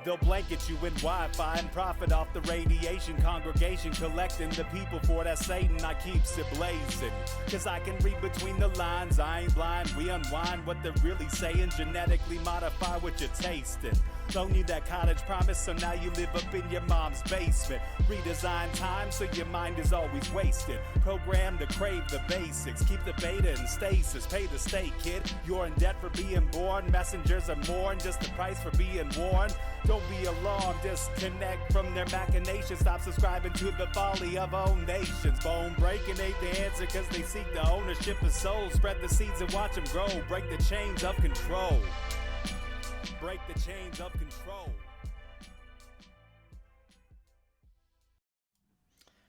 They'll blanket you in Wi-Fi and profit off the radiation. Congregation collecting the people for that Satan. I keeps it blazing, cause I can read between the lines. I ain't blind, we unwind what they're really saying. Genetically modify what you're tasting. Don't need that cottage promise, so now you live up in your mom's basement. Redesign time so your mind is always wasted. Programmed to crave the basics. Keep the beta in stasis. Pay the state, kid. You're in debt for being born. Messengers are mourn, just the price for being warned. Don't be alarmed, disconnect from their machinations. Stop subscribing to the folly of own nations. Bone breaking ain't the answer, cause they seek the ownership of souls. Spread the seeds and watch them grow. Break the chains of control. Break the chains of control.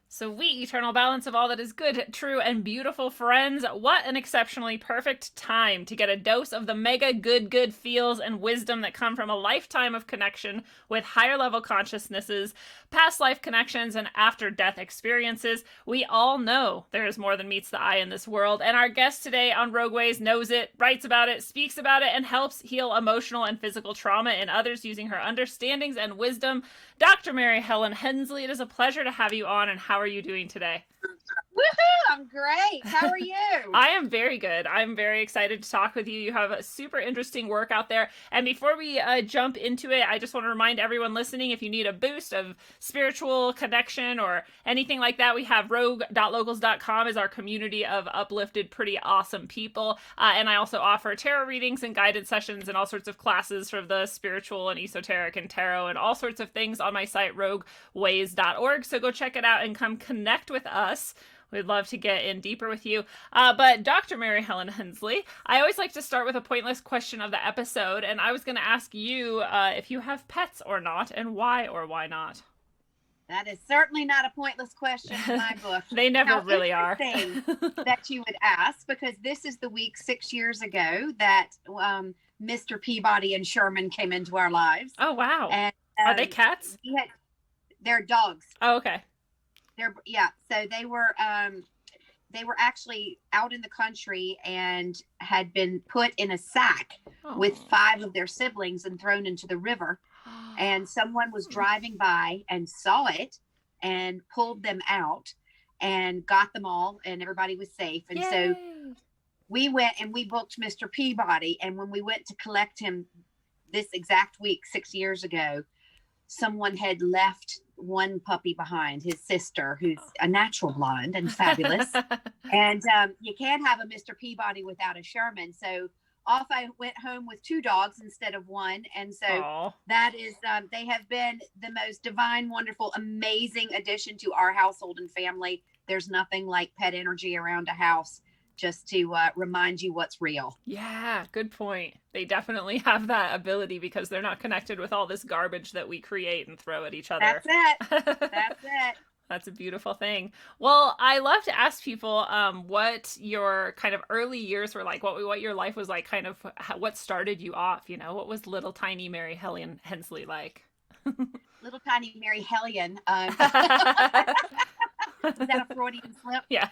Sweet eternal balance of all that is good, true, and beautiful, friends. What an exceptionally perfect time to get a dose of the mega good feels and wisdom that come from a lifetime of connection with higher level consciousnesses, past life connections, and after-death experiences. We all know there is more than meets the eye in this world, and our guest today on Rogueways knows it, writes about it, speaks about it, and helps heal emotional and physical trauma in others using her understandings and wisdom. Dr. Mary Helen Hensley, it is a pleasure to have you on, and how are you doing today? Woohoo! I'm great. How are you? I am very good. I'm very excited to talk with you. You have a super interesting work out there. And before we jump into it, I just want to remind everyone listening, if you need a boost of spiritual connection or anything like that, we have rogue.locals.com is our community of uplifted, pretty awesome people. And I also offer tarot readings and guided sessions and all sorts of classes for the spiritual and esoteric and tarot and all sorts of things on my site, rogueways.org. So go check it out and come connect with us. We'd love to get in deeper with you. But Dr. Mary Helen Hensley, I always like to start with a pointless question of the episode. And I was going to ask you if you have pets or not, and why or why not. That is certainly not a pointless question in my book. They never really are. That you would ask, because this is the week 6 years ago that Mr. Peabody and Sherman came into our lives. Oh, wow. And, are they cats? They're dogs. Oh, okay. So they were actually out in the country and had been put in a sack with 5 of their siblings and thrown into the river. And someone was driving by and saw it and pulled them out and got them all, and everybody was safe. And Yay. So we went and we booked Mr. Peabody. And when we went to collect him this exact week 6 years ago, someone had left one puppy behind, his sister, who's a natural blonde and fabulous. And you can't have a Mr. Peabody without a Sherman. So off I went home with 2 dogs instead of 1. And so that is, they have been the most divine, wonderful, amazing addition to our household and family. There's nothing like pet energy around a house just to remind you what's real. Yeah, good point. They definitely have that ability because they're not connected with all this garbage that we create and throw at each other. That's it. That's it. That's a beautiful thing. Well, I love to ask people what your kind of early years were like, what your life was like, kind of what started you off, you know, what was little tiny Mary Helen Hensley like? Little tiny Mary Helen. Is that a Freudian slip? Yeah.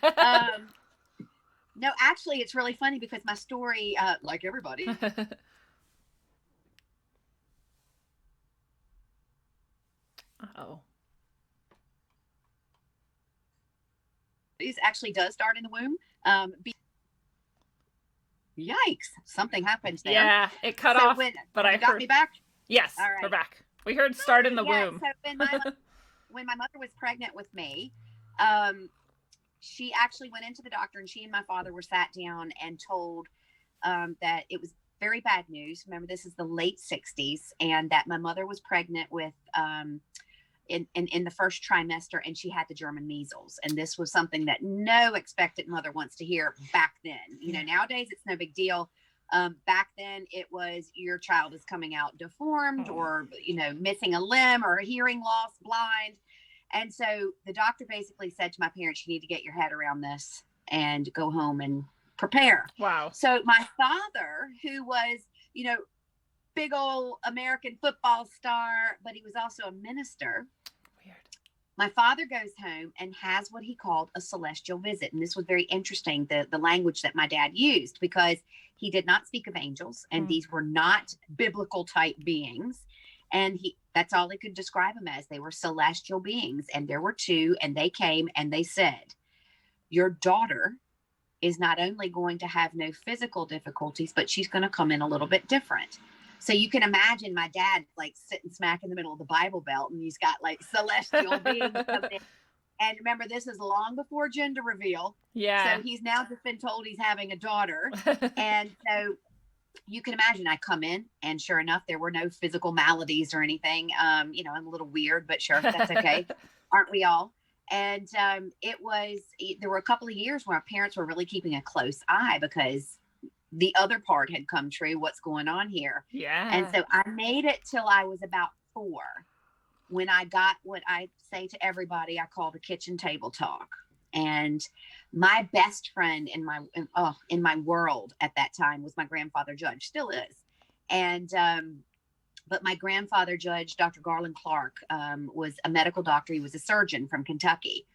No, actually, it's really funny because my story, like everybody, Uh-oh. it actually does start in the womb. Yikes! Something happened there. Yeah, it cut off. But I got me back. Yes, all right. We're back. We heard start in the womb. So when my mother was pregnant with me, she actually went into the doctor, and she and my father were sat down and told that it was very bad news. Remember, this is the late 60s, and that my mother was pregnant with in the first trimester, and she had the German measles. And this was something that no expectant mother wants to hear back then. You know, nowadays it's no big deal. Back then it was your child is coming out deformed or, you know, missing a limb or hearing loss, blind. And so the doctor basically said to my parents, you need to get your head around this and go home and prepare. Wow. So my father, who was, you know, big old American football star, but he was also a minister. Weird. My father goes home and has what he called a celestial visit. And this was very interesting, the language that my dad used, because he did not speak of angels, and these were not biblical type beings. And That's all they could describe them as. They were celestial beings, and there were two, and they came and they said, your daughter is not only going to have no physical difficulties, but she's going to come in a little bit different. So you can imagine my dad like sitting smack in the middle of the Bible Belt, and he's got like celestial beings coming in. And remember, this is long before gender reveal. Yeah. So he's now just been told he's having a daughter. And so you can imagine I come in, and sure enough, there were no physical maladies or anything. I'm a little weird, but sure, that's okay. Aren't we all? And there were a couple of years where our parents were really keeping a close eye, because the other part had come true. What's going on here? Yeah. And so I made it till I was about 4, when I got what I say to everybody I call the kitchen table talk. And my best friend in my world at that time was my grandfather Judge, still is. And but my grandfather Judge, Dr. Garland Clark, was a medical doctor. He was a surgeon from Kentucky.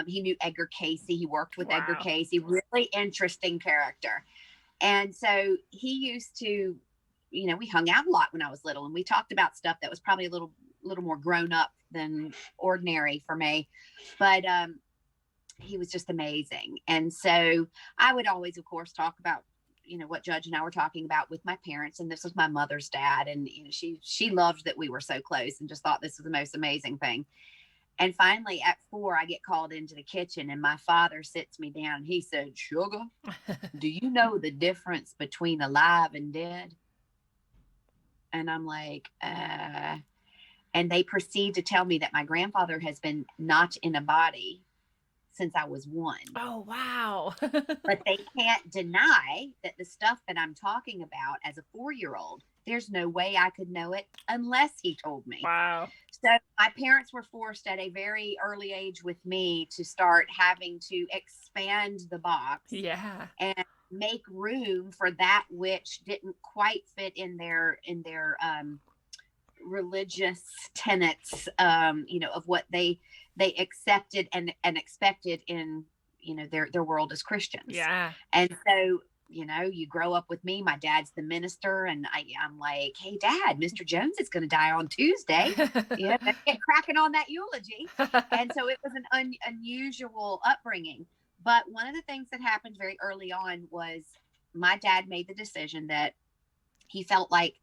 He knew Edgar Casey. He worked with Edgar Casey. Really interesting character. And so he used to, we hung out a lot when I was little, and we talked about stuff that was probably a little more grown up than ordinary for me. But he was just amazing. And so I would always, of course, talk about, what Judge and I were talking about with my parents. And this was my mother's dad. And she loved that we were so close, and just thought this was the most amazing thing. And finally at 4, I get called into the kitchen, and my father sits me down, and he said, "Sugar, do you know the difference between alive and dead?" And I'm like, and they proceed to tell me that my grandfather has been not in a body since I was 1. Oh, wow. But they can't deny that the stuff that I'm talking about as a 4-year-old, there's no way I could know it unless he told me. Wow. So my parents were forced at a very early age with me to start having to expand the box. Yeah. And make room for that which didn't quite fit in their religious tenets, of what they accepted and expected in, their world as Christians. Yeah. And so, you grow up with me. My dad's the minister, and I'm like, "Hey, Dad, Mr. Jones is going to die on Tuesday. Yeah, let's get cracking on that eulogy." And so it was an unusual upbringing. But one of the things that happened very early on was my dad made the decision that he felt like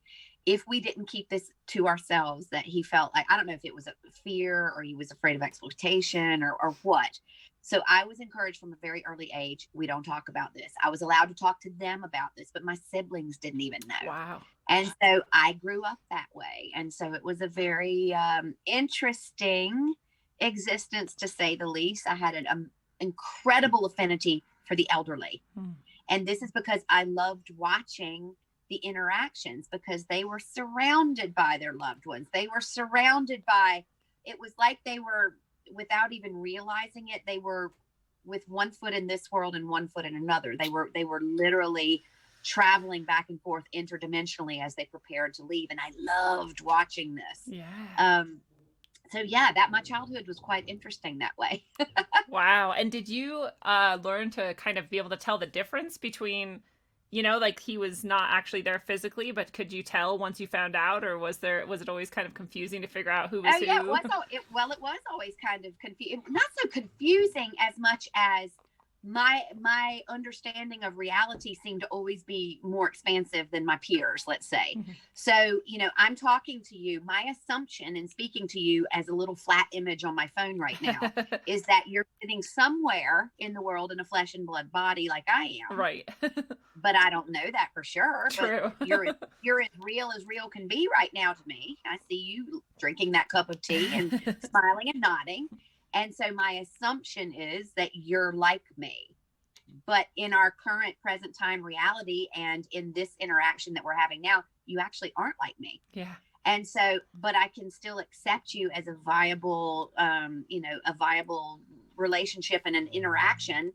if we didn't keep this to ourselves, that he felt like, I don't know if it was a fear or he was afraid of exploitation or what. So I was encouraged from a very early age, we don't talk about this. I was allowed to talk to them about this, but my siblings didn't even know. Wow. And so I grew up that way. And so it was a very interesting existence, to say the least. I had an incredible affinity for the elderly. And this is because I loved watching the interactions, because they were surrounded by their loved ones. They were surrounded by, it was like they were, without even realizing it, they were with one foot in this world and one foot in another. They were literally traveling back and forth interdimensionally as they prepared to leave. And I loved watching this. Yeah. So yeah, my childhood was quite interesting that way. Wow. And did you learn to kind of be able to tell the difference between, like he was not actually there physically, but could you tell once you found out, or was it always kind of confusing to figure out who was who? Yeah, it was always kind of confusing. Not so confusing as much as my understanding of reality seemed to always be more expansive than my peers, let's say. Mm-hmm. So, I'm talking to you, my assumption in speaking to you as a little flat image on my phone right now is that you're sitting somewhere in the world in a flesh and blood body like I am. Right. But I don't know that for sure. True. But you're as real can be right now to me. I see you drinking that cup of tea and smiling and nodding. And so my assumption is that you're like me. But in our current present time reality and in this interaction that we're having now, you actually aren't like me. Yeah. And so, but I can still accept you as a viable relationship and an interaction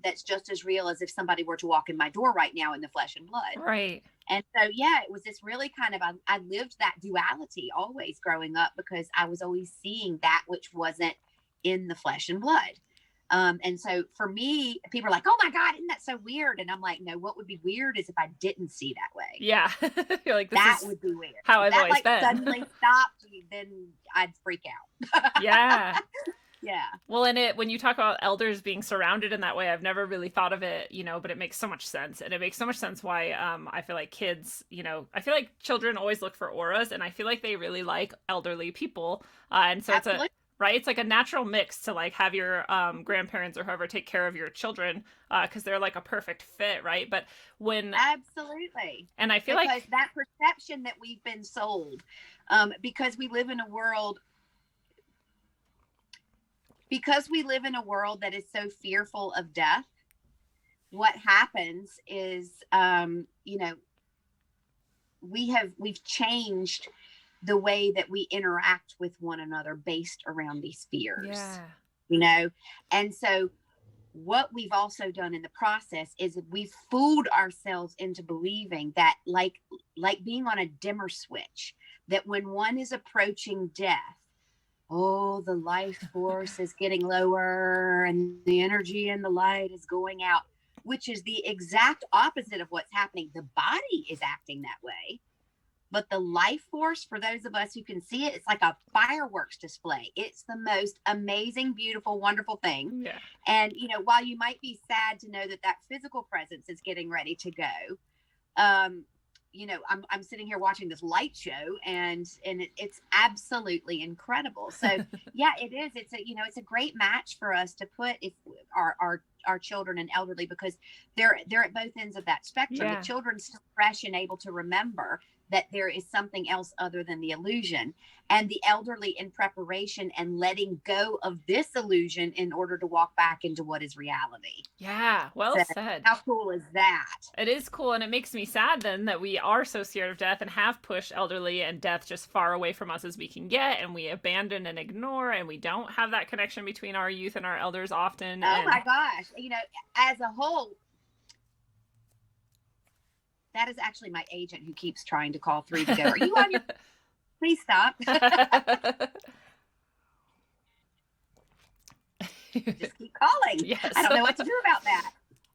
that's just as real as if somebody were to walk in my door right now in the flesh and blood. Right. And so, yeah, it was this really kind of, I lived that duality always growing up, because I was always seeing that which wasn't in the flesh and blood. And so for me, people are like, oh my God, isn't that so weird? And I'm like, no, what would be weird is if I didn't see that way. Yeah. You're like, that is would be weird. how If I've that always been. suddenly stopped, then I'd freak out. Yeah. Yeah. Well, when you talk about elders being surrounded in that way, I've never really thought of it, but it makes so much sense. And it makes so much sense why I feel like kids, I feel like children always look for auras, and I feel like they really like elderly people. And so Absolutely. It's like a natural mix to like have your grandparents or whoever take care of your children, because they're like a perfect fit, right? But Absolutely. And I feel because like that perception that we've been sold, because we live in a world that is so fearful of death, what happens is, we've changed the way that we interact with one another based around these fears. Yeah. And so what we've also done in the process is we've fooled ourselves into believing that like being on a dimmer switch, that when one is approaching death, oh, the life force is getting lower and the energy and the light is going out, which is the exact opposite of what's happening. The body is acting that way, but the life force, for those of us who can see it, it's like a fireworks display. It's the most amazing, beautiful, wonderful thing. Yeah. And, while you might be sad to know that presence is getting ready to go, I'm sitting here watching this light show, and it's absolutely incredible. So yeah, it is. It's a great match for us to put if our children and elderly, because they're at both ends of that spectrum. Yeah. The children still fresh and able to remember that there is something else other than the illusion, and the elderly in preparation and letting go of this illusion in order to walk back into what is reality. Yeah, well said. How cool is that? It is cool, and it makes me sad then that we are so scared of death and have pushed elderly and death just far away from us as we can get, and we abandon and ignore, and we don't have that connection between our youth and our elders often. My gosh, as a whole, that is actually my agent who keeps trying to call 3 to go. Are you on your... Please stop. Just keep calling. Yes. I don't know what to do about that.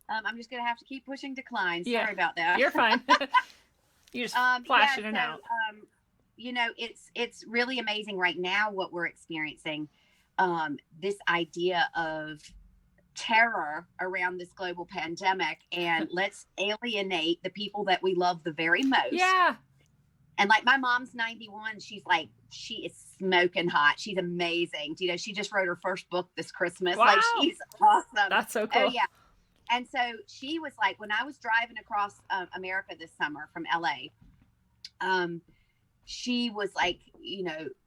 I'm just going to have to keep pushing decline. Sorry about that. You're fine. You just flash in and out. It's really amazing right now what we're experiencing. This idea of terror around this global pandemic, and let's alienate the people that we love the very most. Yeah. And like my mom's 91, she is smoking hot. She's amazing. She just wrote her first book this Christmas. Wow. Like, she's awesome. That's so cool. Oh yeah. And so she was like, when I was driving across America this summer from LA, she was like,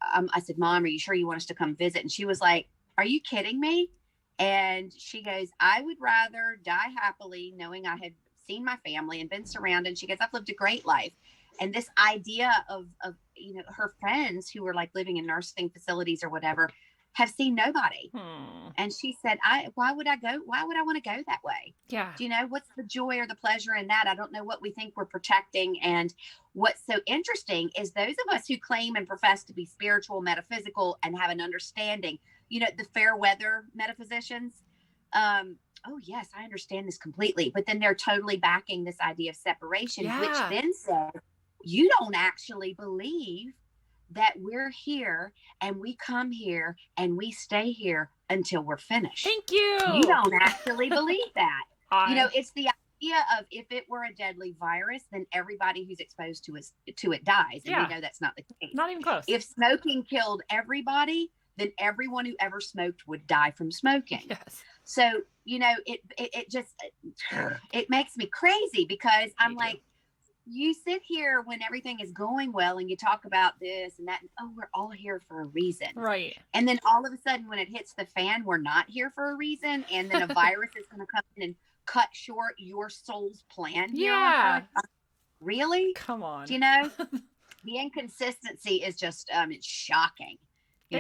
I said, Mom, are you sure you want us to come visit? And she was like, are you kidding me? And she goes, I would rather die happily knowing I had seen my family and been surrounded. She goes, I've lived a great life. And this idea of her friends who were like living in nursing facilities or whatever have seen nobody. And she said, why would I go? Why would I want to go that way? Yeah. What's the joy or the pleasure in that? I don't know what we think we're protecting. And what's so interesting is those of us who claim and profess to be spiritual, metaphysical, and have an understanding, the fair weather metaphysicians. Oh yes, I understand this completely. But then they're totally backing this idea of separation, which then says, you don't actually believe that we're here and we come here and we stay here until we're finished. Thank you. You don't actually believe that. It's the idea of, if it were a deadly virus, then everybody who's exposed to it dies. And we know that's not the case. Not even close. If smoking killed everybody, then everyone who ever smoked would die from smoking. Yes. So, it just, it makes me crazy, because I'm like, you sit here when everything is going well and you talk about this and that, and, oh, we're all here for a reason. Right. And then all of a sudden when it hits the fan, we're not here for a reason. And then a virus is going to come in and cut short your soul's plan. Yeah. Really? Come on. The inconsistency is just, it's shocking.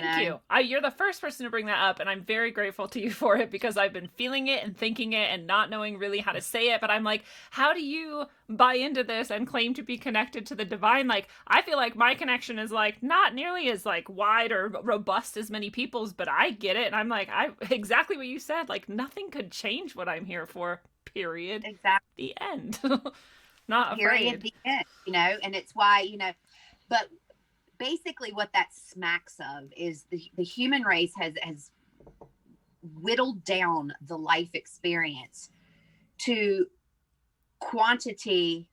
Thank you. You're the first person to bring that up, and I'm very grateful to you for it, because I've been feeling it and thinking it and not knowing really how to say it. But I'm like, how do you buy into this and claim to be connected to the divine? Like, I feel like my connection is like not nearly as like wide or robust as many people's, but I get it. And I'm like, exactly what you said. Like, nothing could change what I'm here for. Period. Exactly. The end. Not Period. afraid. The end. And it's why, but basically what that smacks of is the human race has whittled down the life experience to quantity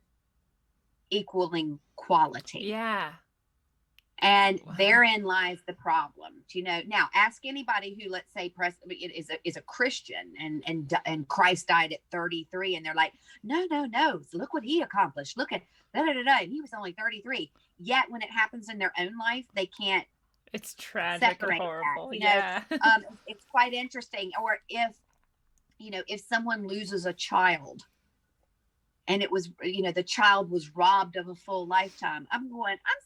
equaling quality. Yeah. And therein lies the problem. Now ask anybody who, let's say, is a Christian and Christ died at 33, and they're like, no, look what he accomplished. Look at and he was only 33. Yet when it happens in their own life, they can't. It's tragic and horrible. Yeah. It's quite interesting. Or if someone loses a child, and it was, the child was robbed of a full lifetime. I'm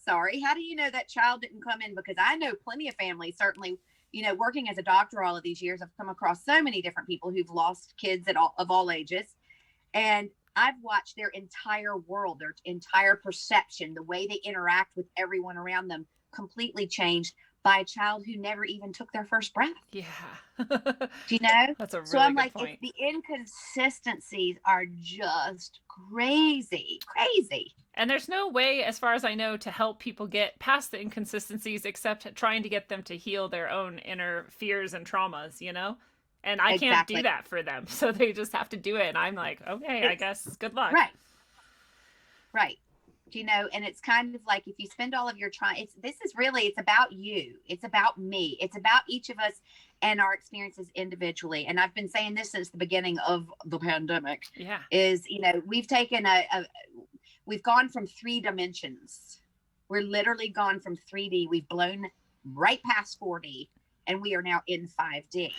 sorry. How do you know that child didn't come in? Because I know plenty of families, certainly, working as a doctor all of these years, I've come across so many different people who've lost kids of all ages. And I've watched their entire world, their entire perception, the way they interact with everyone around them completely changed by a child who never even took their first breath. Yeah. Do you know? That's a really so I'm good like, point. the inconsistencies are just crazy. And there's no way, as far as I know, to help people get past the inconsistencies except trying to get them to heal their own inner fears and traumas, And I can't do that for them. So they just have to do it. And I'm like, okay, I guess good luck. Right. And it's kind of like, if you spend all of your time, it's about you. It's about me. It's about each of us and our experiences individually. And I've been saying this since the beginning of the pandemic. Yeah. Is, we've taken we've gone from 3 dimensions. We're literally gone from 3D. We've blown right past 4D. And we are now in 5D.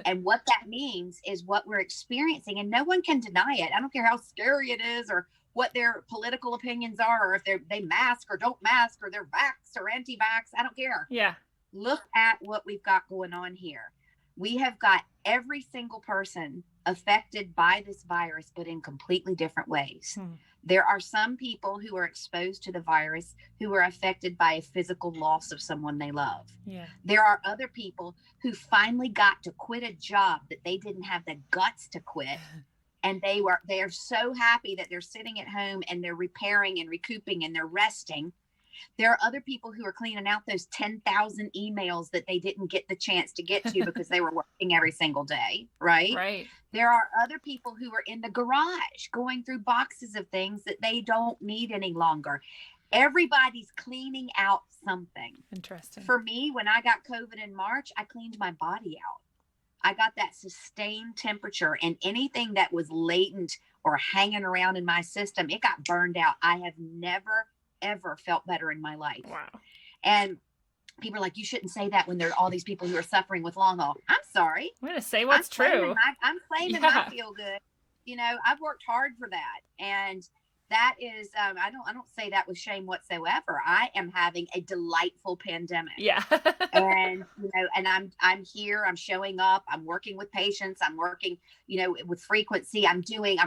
And what that means is what we're experiencing, and no one can deny it. I don't care how scary it is, or what their political opinions are, or if they mask or don't mask, or they're vax or anti-vax. I don't care. Yeah. Look at what we've got going on here. We have got every single person affected by this virus, but in completely different ways. There are some people who are exposed to the virus who are affected by a physical loss of someone they love. Yeah. There are other people who finally got to quit a job that they didn't have the guts to quit. And they are so happy that they're sitting at home and they're repairing and recouping and they're resting. There are other people who are cleaning out those 10,000 emails that they didn't get the chance to get to because they were working every single day, right? Right. There are other people who are in the garage going through boxes of things that they don't need any longer. Everybody's cleaning out something. Interesting. For me, when I got COVID in March, I cleaned my body out. I got that sustained temperature, and anything that was latent or hanging around in my system, it got burned out. I have never, ever felt better in my life. Wow. And people are like, you shouldn't say that when there are all these people who are suffering with long haul. I'm sorry. I'm going to say what's true. I'm claiming my feel good. I've worked hard for that. And that is, I don't say that with shame whatsoever. I am having a delightful pandemic. Yeah. And, and I'm here, I'm showing up, I'm working with patients, I'm working, with frequency, I'm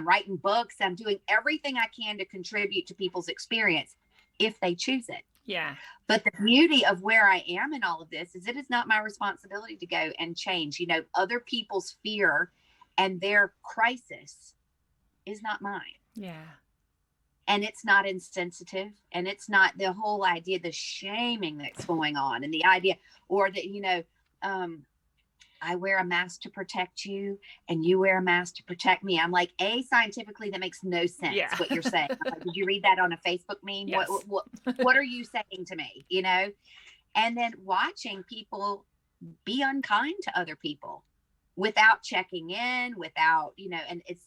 writing books, I'm doing everything I can to contribute to people's experience if they choose it. Yeah. But the beauty of where I am in all of this is it is not my responsibility to go and change, other people's fear and their crisis is not mine. Yeah. And it's not insensitive, and it's not the whole idea, the shaming that's going on, and the idea, or that, I wear a mask to protect you and you wear a mask to protect me. I'm like, scientifically, that makes no sense. Yeah. What you're saying. I'm like, did you read that on a Facebook meme? Yes. What are you saying to me? And then watching people be unkind to other people without checking in, without, and it's,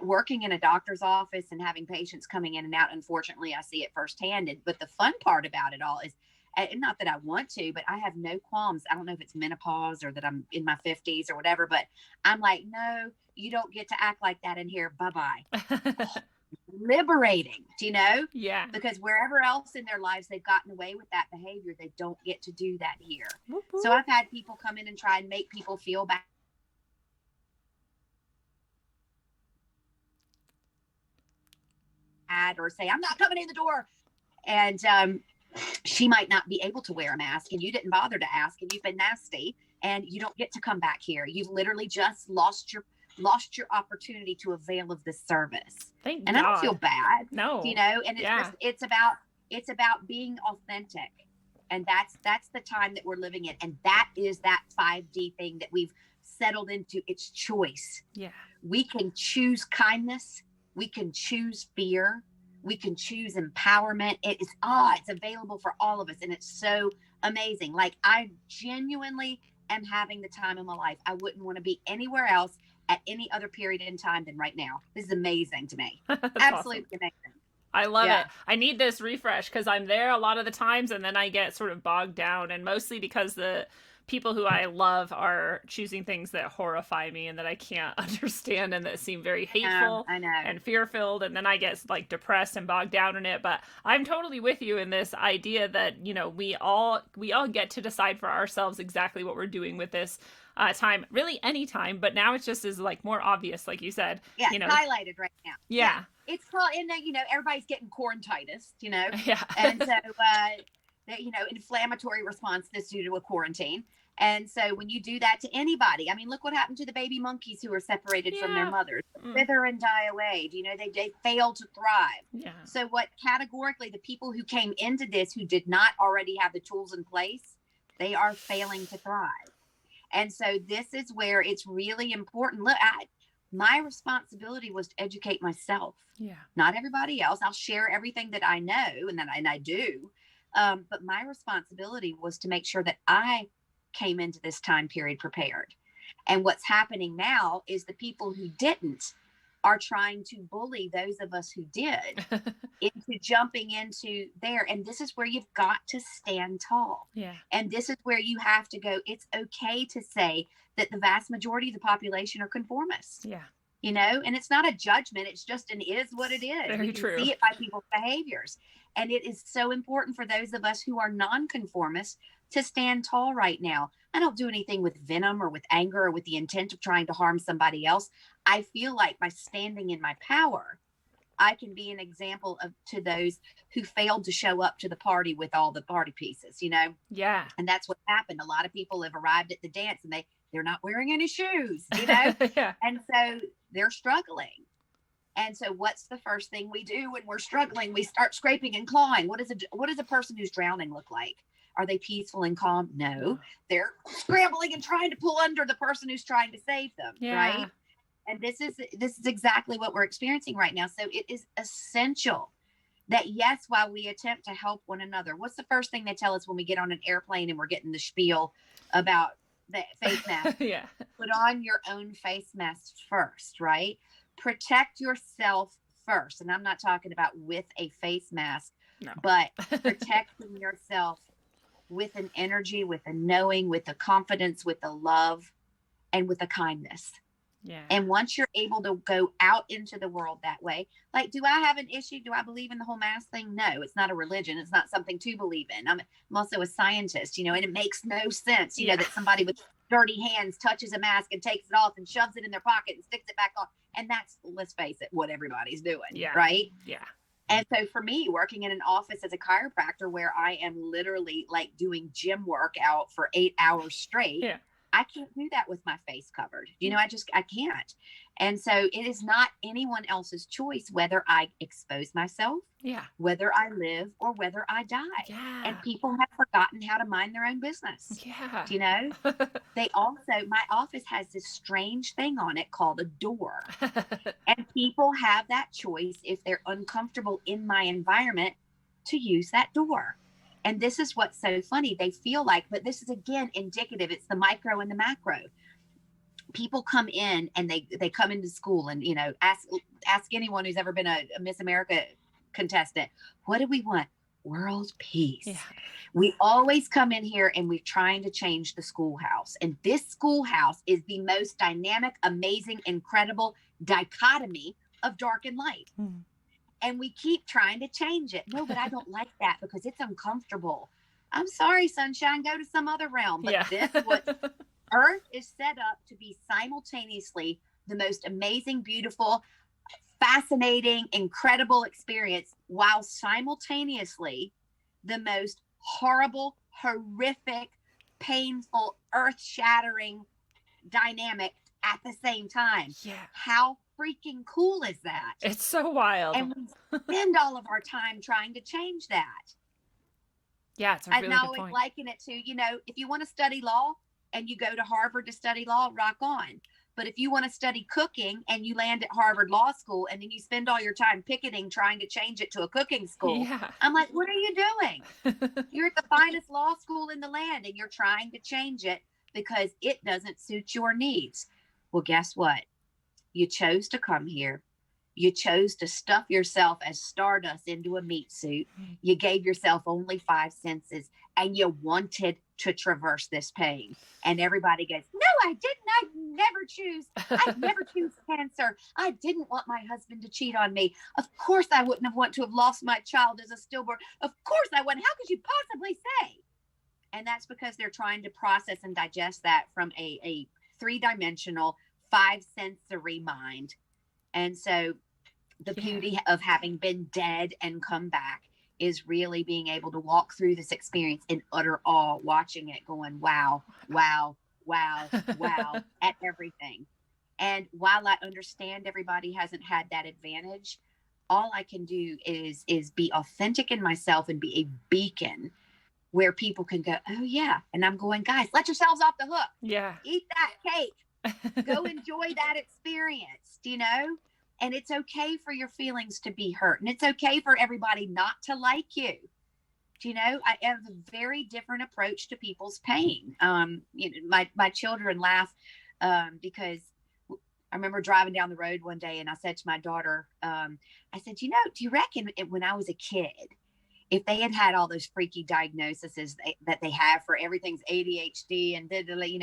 working in a doctor's office and having patients coming in and out, unfortunately, I see it firsthand. But the fun part about it all is, not that I want to, but I have no qualms. I don't know if it's menopause or that I'm in my 50s or whatever, but I'm like, no, you don't get to act like that in here. Bye-bye. liberating, Yeah. because wherever else in their lives they've gotten away with that behavior, they don't get to do that here. Whoop, So whoop. I've had people come in and try and make people feel bad or say, I'm not coming in the door. And she might not be able to wear a mask, and you didn't bother to ask, and you've been nasty, and you don't get to come back here. You've literally just lost your opportunity to avail of this service. Thank And God. I don't feel bad. No. And it's about being authentic. And that's the time that we're living in. And that is that 5D thing that we've settled into. It's choice. Yeah. We can choose kindness. We can choose fear. We can choose empowerment. It's available for all of us. And it's so amazing. Like, I genuinely am having the time of my life. I wouldn't want to be anywhere else at any other period in time than right now. This is amazing to me. Absolutely awesome. amazing. I love it. I need this refresh because I'm there a lot of the times and then I get sort of bogged down, and mostly because the people who I love are choosing things that horrify me and that I can't understand and that seem very hateful I know. and fear-filled, and then I get like depressed and bogged down in it. But I'm totally with you in this idea that, we all get to decide for ourselves exactly what we're doing with this time, really any time, but now it's just is like more obvious, like you said. Yeah, highlighted right now. Yeah. It's called, and everybody's getting quarantitis, Yeah. and so inflammatory response that's due to a quarantine. And so when you do that to anybody, I mean, look what happened to the baby monkeys who were separated from their mothers. Wither and die away. They failed to thrive. Yeah. So what categorically the people who came into this who did not already have the tools in place, they are failing to thrive. And so this is where it's really important. Look, my responsibility was to educate myself. Yeah. Not everybody else. I'll share everything that I know and I do. But my responsibility was to make sure that I came into this time period prepared. And what's happening now is the people who didn't are trying to bully those of us who did into jumping into there. And this is where you've got to stand tall. Yeah. And this is where you have to go. It's okay to say that the vast majority of the population are conformists. Yeah. And it's not a judgment. It's just an is what it is. Very we can true. see it by people's behaviors. And it is so important for those of us who are nonconformists to stand tall right now. I don't do anything with venom or with anger or with the intent of trying to harm somebody else. I feel like by standing in my power, I can be an example to those who failed to show up to the party with all the party pieces, Yeah. And that's what happened. A lot of people have arrived at the dance and they're not wearing any shoes, Yeah. And so they're struggling. And so what's the first thing we do when we're struggling? We start scraping and clawing. What does a person who's drowning look like? Are they peaceful and calm? No, they're scrambling and trying to pull under the person who's trying to save them. Yeah. Right. And this is exactly what we're experiencing right now. So it is essential that, yes, while we attempt to help one another, what's the first thing they tell us when we get on an airplane and we're getting the spiel about the face mask? Yeah. Put on your own face mask first, right? Protect yourself first. And I'm not talking about with a face mask, but protecting yourself with an energy, with a knowing, with a confidence, with a love, and with a kindness. Yeah. And once you're able to go out into the world that way, like, do I have an issue? Do I believe in the whole mask thing? No, it's not a religion. It's not something to believe in. I'm also a scientist, and it makes no sense, that somebody with dirty hands touches a mask and takes it off and shoves it in their pocket and sticks it back on. And that's, let's face it, what everybody's doing. Yeah. Right. Yeah. And so for me, working in an office as a chiropractor where I am literally like doing gym workout for 8 hours straight, I can't do that with my face covered. I can't. And so it is not anyone else's choice whether I expose myself, whether I live or whether I die. Yeah. And people have forgotten how to mind their own business. Yeah. They also, my office has this strange thing on it called a door. And people have that choice if they're uncomfortable in my environment to use that door. And this is what's so funny. They feel like, but this is again indicative. It's the micro and the macro. People come in and they come into school and, ask anyone who's ever been a Miss America contestant, what do we want? World peace. Yeah. We always come in here and we're trying to change the schoolhouse. And this schoolhouse is the most dynamic, amazing, incredible dichotomy of dark and light. And we keep trying to change it. No, but I don't like that because it's uncomfortable. I'm sorry, sunshine, go to some other realm. But this what Earth is set up to be simultaneously the most amazing, beautiful, fascinating, incredible experience, while simultaneously the most horrible, horrific, painful, earth-shattering dynamic at the same time. Yeah. How freaking cool is that? It's so wild. And we spend all of our time trying to change that. Yeah, it's a really and good I always point. liken it to, if you want to study law and you go to Harvard to study law, rock on. But if you want to study cooking and you land at Harvard Law School and then you spend all your time picketing trying to change it to a cooking school, Yeah. I'm like, what are you doing? You're at the finest law school in the land and you're trying to change it because it doesn't suit your needs. Well, guess what? You chose to come here. You chose to stuff yourself as stardust into a meat suit. You gave yourself only 5 senses and you wanted to traverse this pain. And everybody goes, no, I didn't. I'd never choose cancer. I didn't want my husband to cheat on me. Of course I wouldn't have wanted to have lost my child as a stillborn. Of course I wouldn't. How could you possibly say? And that's because they're trying to process and digest that from a 3-dimensional, 5-sensory mind. And so the beauty of having been dead and come back is really being able to walk through this experience in utter awe, watching it going, wow, wow, wow, wow, at everything. And while I understand everybody hasn't had that advantage, all I can do is be authentic in myself and be a beacon where people can go, oh yeah. And I'm going, guys, let yourselves off the hook. Yeah. Eat that cake. Go enjoy that experience, And it's okay for your feelings to be hurt. And it's okay for everybody not to like you. I have a very different approach to people's pain. My children laugh because I remember driving down the road one day and I said to my daughter, I said, do you reckon when I was a kid, if they had all those freaky diagnoses that they have for everything's ADHD and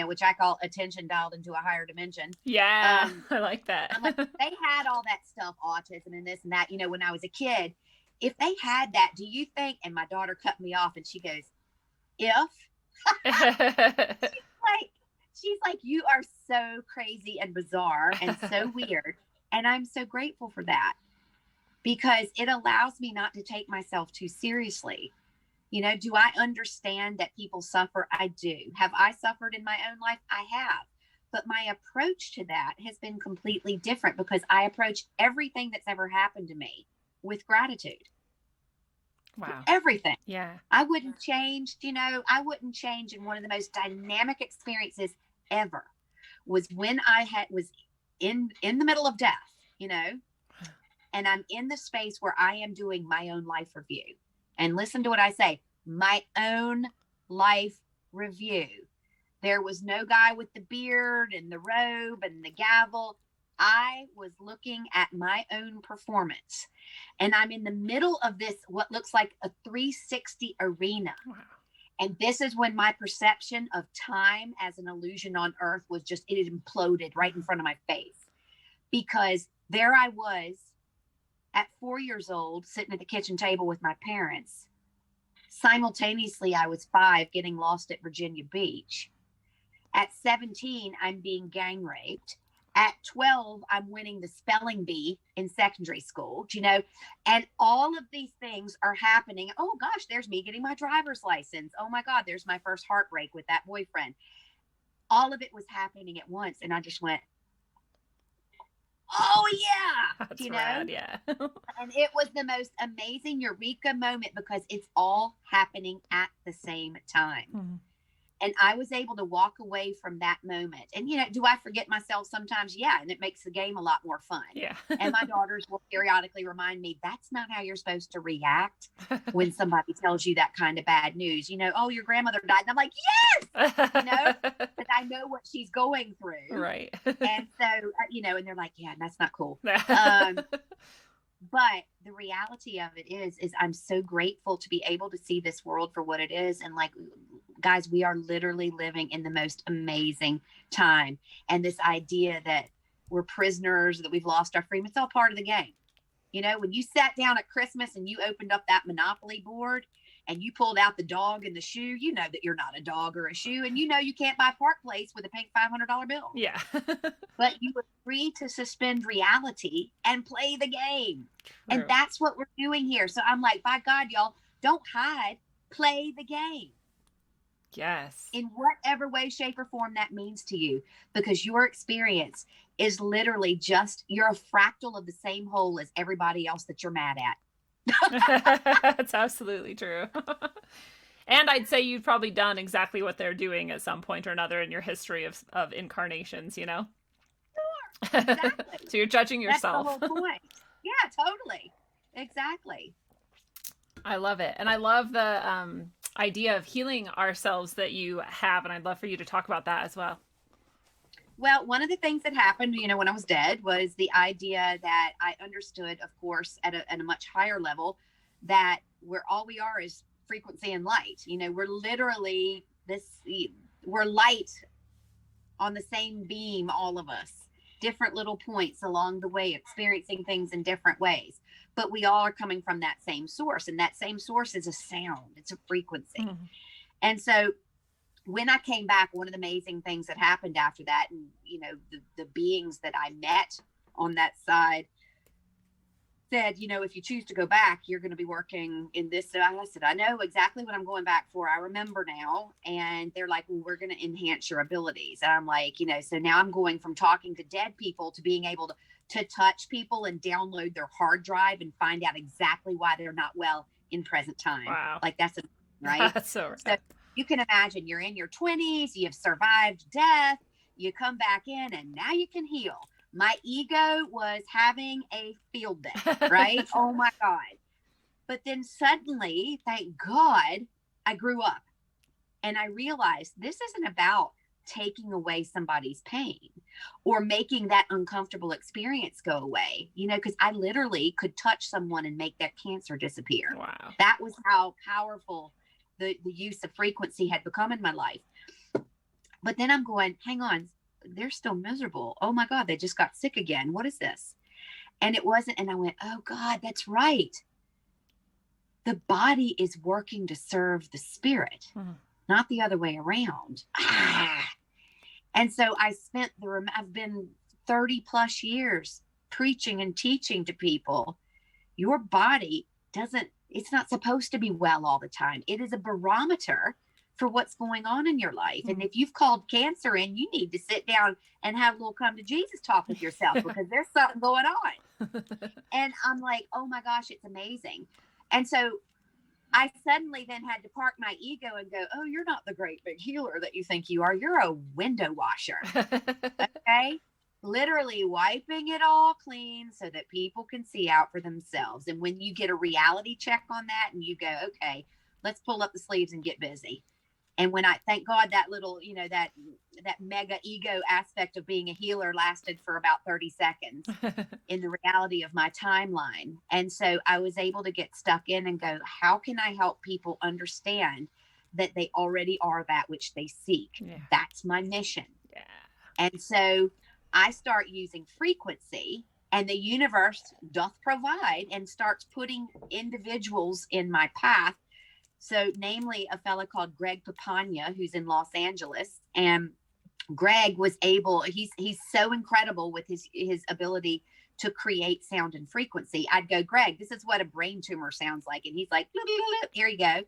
which I call attention dialed into a higher dimension. Yeah, I like that. I'm like, they had all that stuff, autism and this and that, when I was a kid. If they had that, do you think? And my daughter cut me off and she goes, if? she's like, you are so crazy and bizarre and so weird. And I'm so grateful for that. Because it allows me not to take myself too seriously. Do I understand that people suffer? I do. Have I suffered in my own life? I have. But my approach to that has been completely different because I approach everything that's ever happened to me with gratitude. Wow. Everything. Yeah. I wouldn't change, I wouldn't change. And one of the most dynamic experiences ever was when I was in the middle of death, and I'm in the space where I am doing my own life review. And listen to what I say, my own life review. There was no guy with the beard and the robe and the gavel. I was looking at my own performance. And I'm in the middle of this, what looks like a 360 arena. Wow. And this is when my perception of time as an illusion on Earth was it imploded right in front of my face. Because there I was, at 4 years old, sitting at the kitchen table with my parents. Simultaneously, I was 5, getting lost at Virginia Beach. At 17, I'm being gang raped. At 12, I'm winning the spelling bee in secondary school, and all of these things are happening. Oh gosh, there's me getting my driver's license. Oh my God, there's my first heartbreak with that boyfriend. All of it was happening at once. And I just went, oh yeah, That's rad, yeah. And it was the most amazing eureka moment because it's all happening at the same time. Mm-hmm. And I was able to walk away from that moment. And, do I forget myself sometimes? Yeah. And it makes the game a lot more fun. Yeah. And my daughters will periodically remind me, that's not how you're supposed to react when somebody tells you that kind of bad news. Oh, your grandmother died. And I'm like, yes, but I know what she's going through. Right. And so, and they're like, yeah, that's not cool. But the reality of it is I'm so grateful to be able to see this world for what it is. And guys, we are literally living in the most amazing time. And this idea that we're prisoners, that we've lost our freedom, it's all part of the game. You know, when you sat down at Christmas and you opened up that Monopoly board and you pulled out the dog and the shoe, you know that you're not a dog or a shoe, and you know you can't buy Park Place with a pink $500 bill. Yeah. But you agree to suspend reality and play the game. True. And that's what we're doing here. So I'm like, by God, y'all, don't hide, play the game. Yes. In whatever way, shape, or form that means to you, because your experience is literally just, you're a fractal of the same whole as everybody else that you're mad at. That's absolutely true. And I'd say you've probably done exactly what they're doing at some point or another in your history of incarnations, you know? Sure, exactly. So you're judging yourself. That's the whole point. Yeah, totally. Exactly. I love it. And I love the idea of healing ourselves that you have. And I'd love for you to talk about that as well. Well, one of the things that happened, you know, when I was dead was the idea that I understood, of course, at a much higher level, that all we are is frequency and light. You know, we're literally we're light on the same beam, all of us, different little points along the way, experiencing things in different ways. But we all are coming from that same source, and that same source is a sound. It's a frequency. Mm-hmm. And so when I came back, one of the amazing things that happened after that, and, you know, the beings that I met on that side said, you know, if you choose to go back, you're going to be working in this. So I said, I know exactly what I'm going back for. I remember now. And they're like, well, we're going to enhance your abilities. And I'm like, you know, so now I'm going from talking to dead people to being able to touch people and download their hard drive and find out exactly why they're not well in present time. Wow. Like that's right. That's so right. So you can imagine you're in your 20s, you've survived death, you come back in and now you can heal. My ego was having a field day, right? Oh my God. But then suddenly, thank God, I grew up and I realized this isn't about taking away somebody's pain or making that uncomfortable experience go away, you know, because I literally could touch someone and make their cancer disappear. Wow. That was how powerful the use of frequency had become in my life. But then I'm going, hang on, they're still miserable. Oh my God, they just got sick again. What is this? And it wasn't. And I went, oh God, that's right. The body is working to serve the spirit, not the other way around. And so I spent I've been 30 plus years preaching and teaching to people. Your body it's not supposed to be well all the time. It is a barometer for what's going on in your life. And if you've called cancer in, you need to sit down and have a little come to Jesus talk with yourself because there's something going on. And I'm like, oh my gosh, it's amazing. And so I suddenly then had to park my ego and go, oh, you're not the great big healer that you think you are. You're a window washer. Okay. Literally wiping it all clean so that people can see out for themselves. And when you get a reality check on that and you go, okay, let's pull up the sleeves and get busy. And when thank God that little, you know, that mega ego aspect of being a healer lasted for about 30 seconds in the reality of my timeline. And so I was able to get stuck in and go, how can I help people understand that they already are that which they seek? Yeah. That's my mission. Yeah. And so I start using frequency, and the universe doth provide and starts putting individuals in my path. So namely a fellow called Greg Papania, who's in Los Angeles. And Greg was able, he's so incredible with his ability to create sound and frequency. I'd go, Greg, this is what a brain tumor sounds like. And he's like, here you go.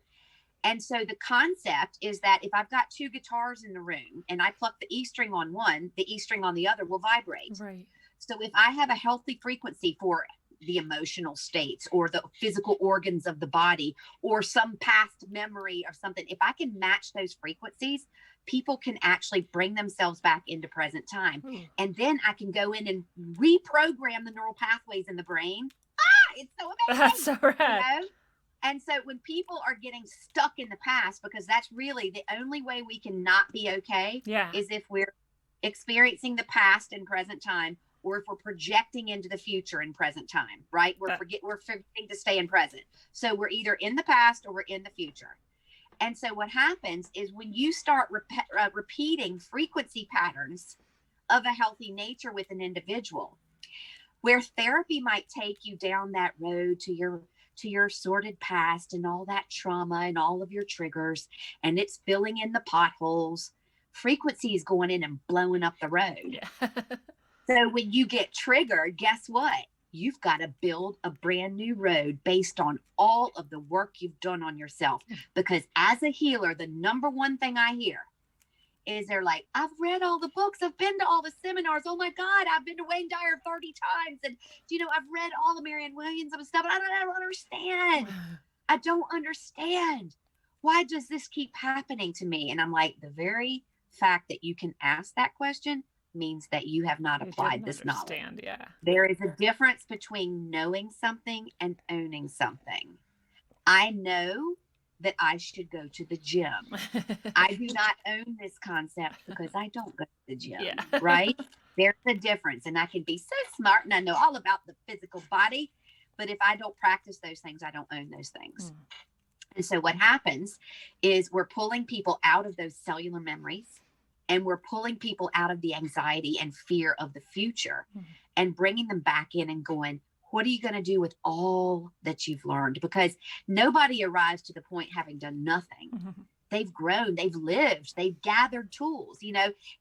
And so the concept is that if I've got two guitars in the room and I pluck the E string on one, the E string on the other will vibrate. Right. So if I have a healthy frequency for the emotional states or the physical organs of the body or some past memory or something, if I can match those frequencies, people can actually bring themselves back into present time. And then I can go in and reprogram the neural pathways in the brain. It's so amazing. That's so rad. You know? And so when people are getting stuck in the past, because that's really the only way we can not be okay, is if we're experiencing the past in present time, or if we're projecting into the future in present time, right? We're forgetting to stay in present. So we're either in the past or we're in the future. And so what happens is when you start repeating frequency patterns of a healthy nature with an individual, Where therapy might take you down that road to your sordid past and all that trauma and all of your triggers, and it's filling in the potholes. Frequency is going in and blowing up the road. Yeah. So when you get triggered, guess what? You've got to build a brand new road based on all of the work you've done on yourself. Because as a healer, the number one thing I hear is they're like, I've read all the books. I've been to all the seminars. Oh my God, I've been to Wayne Dyer 30 times. And, I've read all of Marianne Williams and stuff. But I don't understand. I don't understand. Why does this keep happening to me? And I'm like, the very fact that you can ask that question means that you have not applied this knowledge. Yeah. There is a difference between knowing something and owning something. I know that I should go to the gym. I do not own this concept because I don't go to the gym, right? There's a difference. And I can be so smart and I know all about the physical body, but if I don't practice those things, I don't own those things. And so what happens is we're pulling people out of those cellular memories, and we're pulling people out of the anxiety and fear of the future and bringing them back in and going, what are you going to do with all that you've learned? Because nobody arrives to the point having done nothing. They've grown, they've lived, they've gathered tools.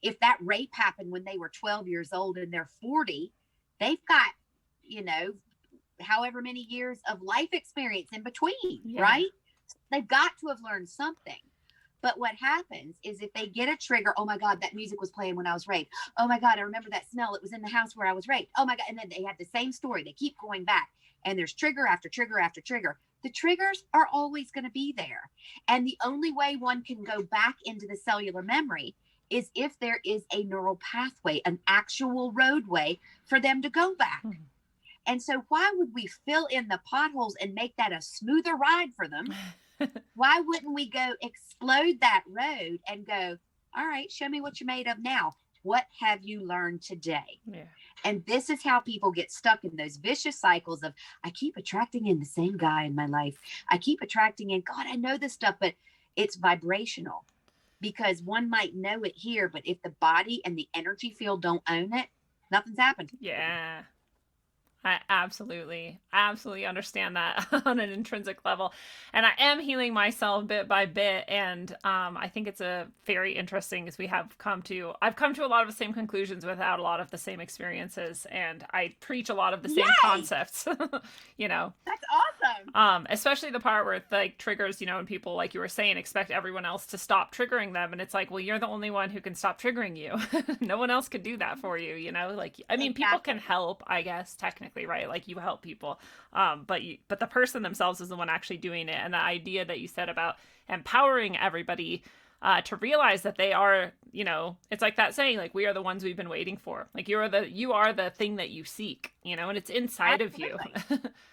If that rape happened when they were 12 years old and they're 40, they've got, however many years of life experience in between, right? They've got to have learned something. But what happens is if they get a trigger, oh my God, that music was playing when I was raped. Oh my God, I remember that smell. It was in the house where I was raped. Oh my God. And then they have the same story. They keep going back. And there's trigger after trigger after trigger. The triggers are always going to be there. And the only way one can go back into the cellular memory is if there is a neural pathway, an actual roadway for them to go back. And so why would we fill in the potholes and make that a smoother ride for them? Why wouldn't we go explode that road and go, all right, show me what you're made of now. What have you learned today? And this is how people get stuck in those vicious cycles of, I keep attracting in the same guy in my life. I keep attracting in, God, I know this stuff, but it's vibrational because one might know it here, but if the body and the energy field don't own it, nothing's happened. Yeah. I absolutely understand that on an intrinsic level. And I am healing myself bit by bit. And I think it's a very interesting because I've come to a lot of the same conclusions without a lot of the same experiences. And I preach a lot of the same concepts, That's awesome. Especially the part where it like triggers, and people, like you were saying, expect everyone else to stop triggering them. And it's like, well, you're the only one who can stop triggering you. No one else could do that for you, people can help, I guess, technically, right? Like you help people, but the person themselves is the one actually doing it. And the idea that you said about empowering everybody to realize that they are, it's like that saying, like, we are the ones we've been waiting for. Like you are the thing that you seek, and it's inside of you.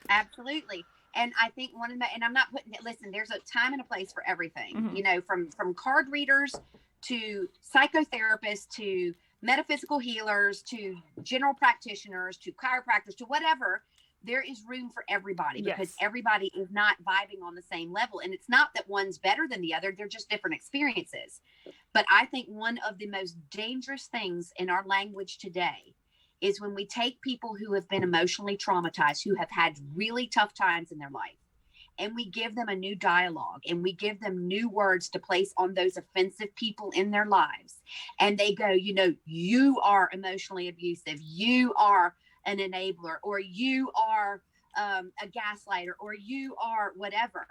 Absolutely. And I think and I'm not putting it, listen, there's a time and a place for everything, from card readers to psychotherapists to metaphysical healers to general practitioners to chiropractors to whatever. There is room for everybody because everybody is not vibing on the same level. And it's not that one's better than the other. They're just different experiences. But I think one of the most dangerous things in our language today is when we take people who have been emotionally traumatized, who have had really tough times in their life, and we give them a new dialogue and we give them new words to place on those offensive people in their lives. And they go, you are emotionally abusive. You are an enabler, or you are a gaslighter, or you are whatever.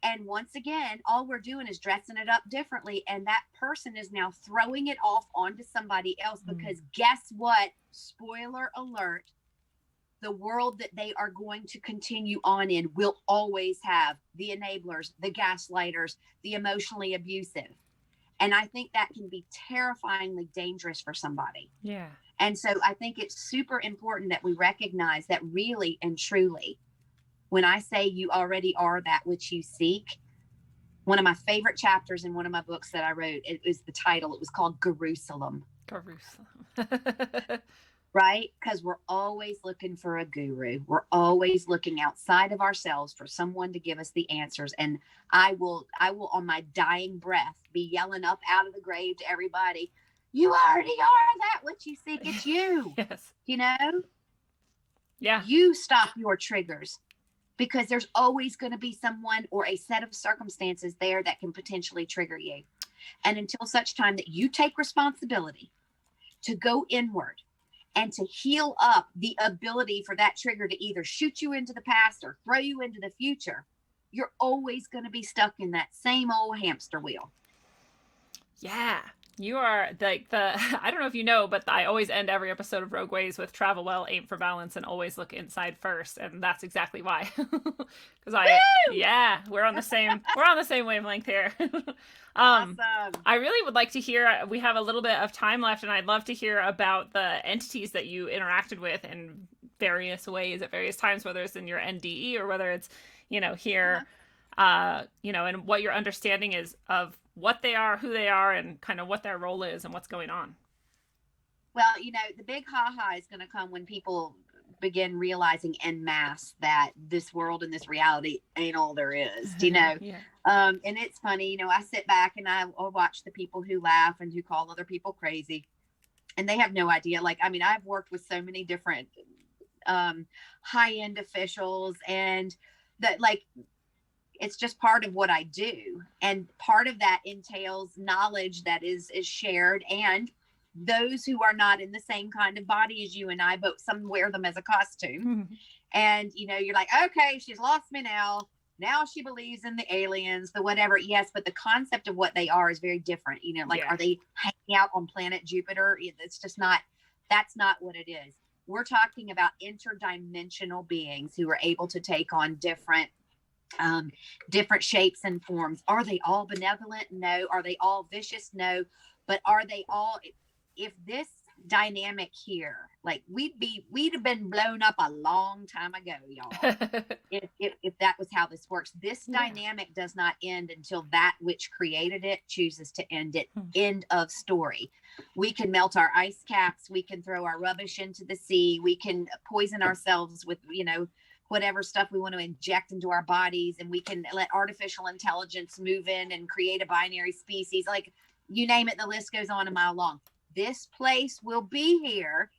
And once again, all we're doing is dressing it up differently. And that person is now throwing it off onto somebody else because guess what? Spoiler alert. The world that they are going to continue on in will always have the enablers, the gaslighters, the emotionally abusive. And I think that can be terrifyingly dangerous for somebody. Yeah. And so I think it's super important that we recognize that really and truly, when I say you already are that which you seek, one of my favorite chapters in one of my books that I wrote, it was the title, it was called Jerusalem. Right? Because we're always looking for a guru. We're always looking outside of ourselves for someone to give us the answers. And I will on my dying breath be yelling up out of the grave to everybody, you already are that which you seek. It's you. Yes. Yeah. You stop your triggers, because there's always going to be someone or a set of circumstances there that can potentially trigger you. And until such time that you take responsibility to go inward and to heal up the ability for that trigger to either shoot you into the past or throw you into the future, you're always going to be stuck in that same old hamster wheel. Yeah. You are like the, I don't know if you know, but I always end every episode of Rogue Ways with travel well, aim for balance, and always look inside first. And that's exactly why. Because yeah, we're on the same wavelength here. Awesome. I really would like to hear, we have a little bit of time left, and I'd love to hear about the entities that you interacted with in various ways at various times, whether it's in your NDE or whether it's, here, and what your understanding is of what they are, who they are, and kind of what their role is and what's going on. Well, the big ha-ha is going to come when people begin realizing en masse that this world and this reality ain't all there is, Yeah. And it's funny, I sit back and I watch the people who laugh and who call other people crazy, and they have no idea. Like, I mean, I've worked with so many different high-end officials, and that, like, it's just part of what I do. And part of that entails knowledge that is shared, and those who are not in the same kind of body as you and I, but some wear them as a costume. Mm-hmm. And, you're like, okay, she's lost me now. Now she believes in the aliens, the whatever. Yes, but the concept of what they are is very different. Are they hanging out on planet Jupiter? It's just not, that's not what it is. We're talking about interdimensional beings who are able to take on different shapes and forms. Are they all benevolent? No. Are they all vicious? No. But are they all, if this dynamic here, like, we'd have been blown up a long time ago, y'all. if that was how this works. This dynamic does not end until that which created it chooses to end it. End of story. We can melt our ice caps, we can throw our rubbish into the sea, we can poison ourselves with whatever stuff we want to inject into our bodies, and we can let artificial intelligence move in and create a binary species. Like, you name it, the list goes on a mile long. This place will be here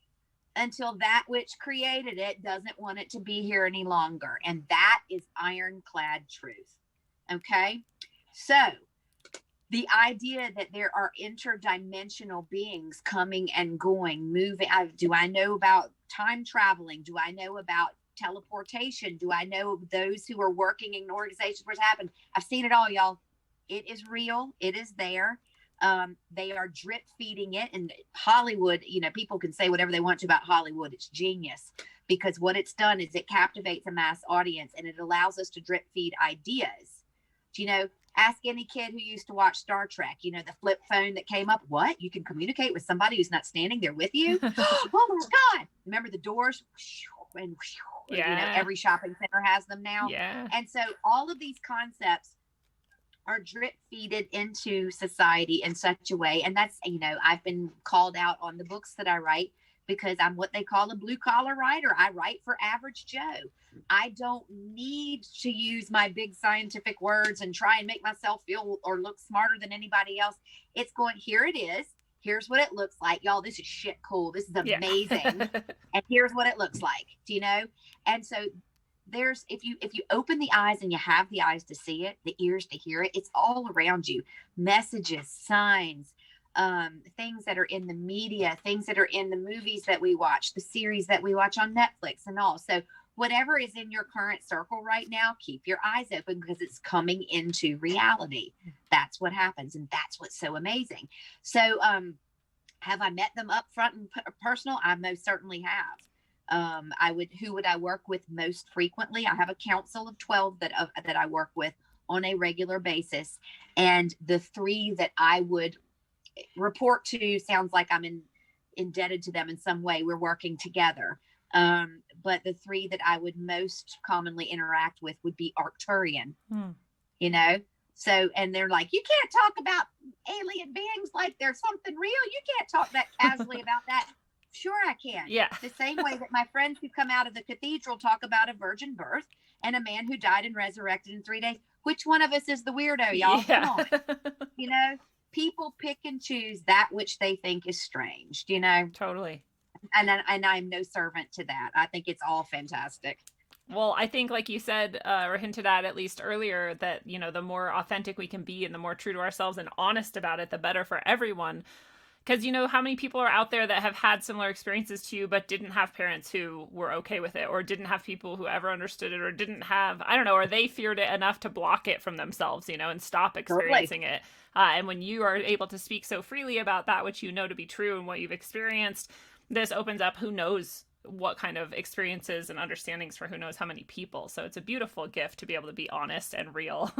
until that which created it doesn't want it to be here any longer. And that is ironclad truth. Okay? So the idea that there are interdimensional beings coming and going, moving. Do I know about time traveling? Do I know about teleportation? Do I know those who are working in organizations where it's happened? I've seen it all, y'all. It is real. It is there. They are drip feeding it. And Hollywood, people can say whatever they want to about Hollywood. It's genius, because what it's done is it captivates a mass audience, and it allows us to drip feed ideas. Ask any kid who used to watch Star Trek, the flip phone that came up. What? You can communicate with somebody who's not standing there with you? Oh my God. Remember the doors? And every shopping center has them now. Yeah. And so all of these concepts are drip feeded into society in such a way. And that's, I've been called out on the books that I write because I'm what they call a blue collar writer. I write for average Joe. I don't need to use my big scientific words and try and make myself feel or look smarter than anybody else. It's going, here it is. Here's what it looks like. Y'all, this is shit cool. This is amazing. And here's what it looks like. And so there's, if you open the eyes and you have the eyes to see it, the ears to hear it, it's all around you. Messages, signs, things that are in the media, things that are in the movies that we watch, the series that we watch on Netflix and all. So whatever is in your current circle right now, keep your eyes open, because it's coming into reality. That's what happens. And that's what's so amazing. So have I met them up front and personal? I most certainly have. Who would I work with most frequently? I have a council of 12 that I work with on a regular basis. And the 3 that I would report to, sounds like I'm indebted to them in some way. We're working together. But the 3 that I would most commonly interact with would be Arcturian, So, and they're like, you can't talk about alien beings like there's something real. You can't talk that casually about that. Sure I can. Yeah. The same way that my friends who come out of the cathedral talk about a virgin birth and a man who died and resurrected in 3 days. Which one of us is the weirdo, y'all? Yeah. Come on. People pick and choose that which they think is strange, Totally. and I'm no servant to that. I think it's all fantastic. Well, I think, like you said, or hinted at least earlier, that, you know, the more authentic we can be and the more true to ourselves and honest about it, the better for everyone. Because, you know, how many people are out there that have had similar experiences to you, but didn't have parents who were okay with it, or didn't have people who ever understood it, or didn't have, I don't know, or they feared it enough to block it from themselves, you know, and stop experiencing it. And when you are able to speak so freely about that which you know to be true and what you've experienced, this opens up who knows what kind of experiences and understandings for who knows how many people. So it's a beautiful gift to be able to be honest and real.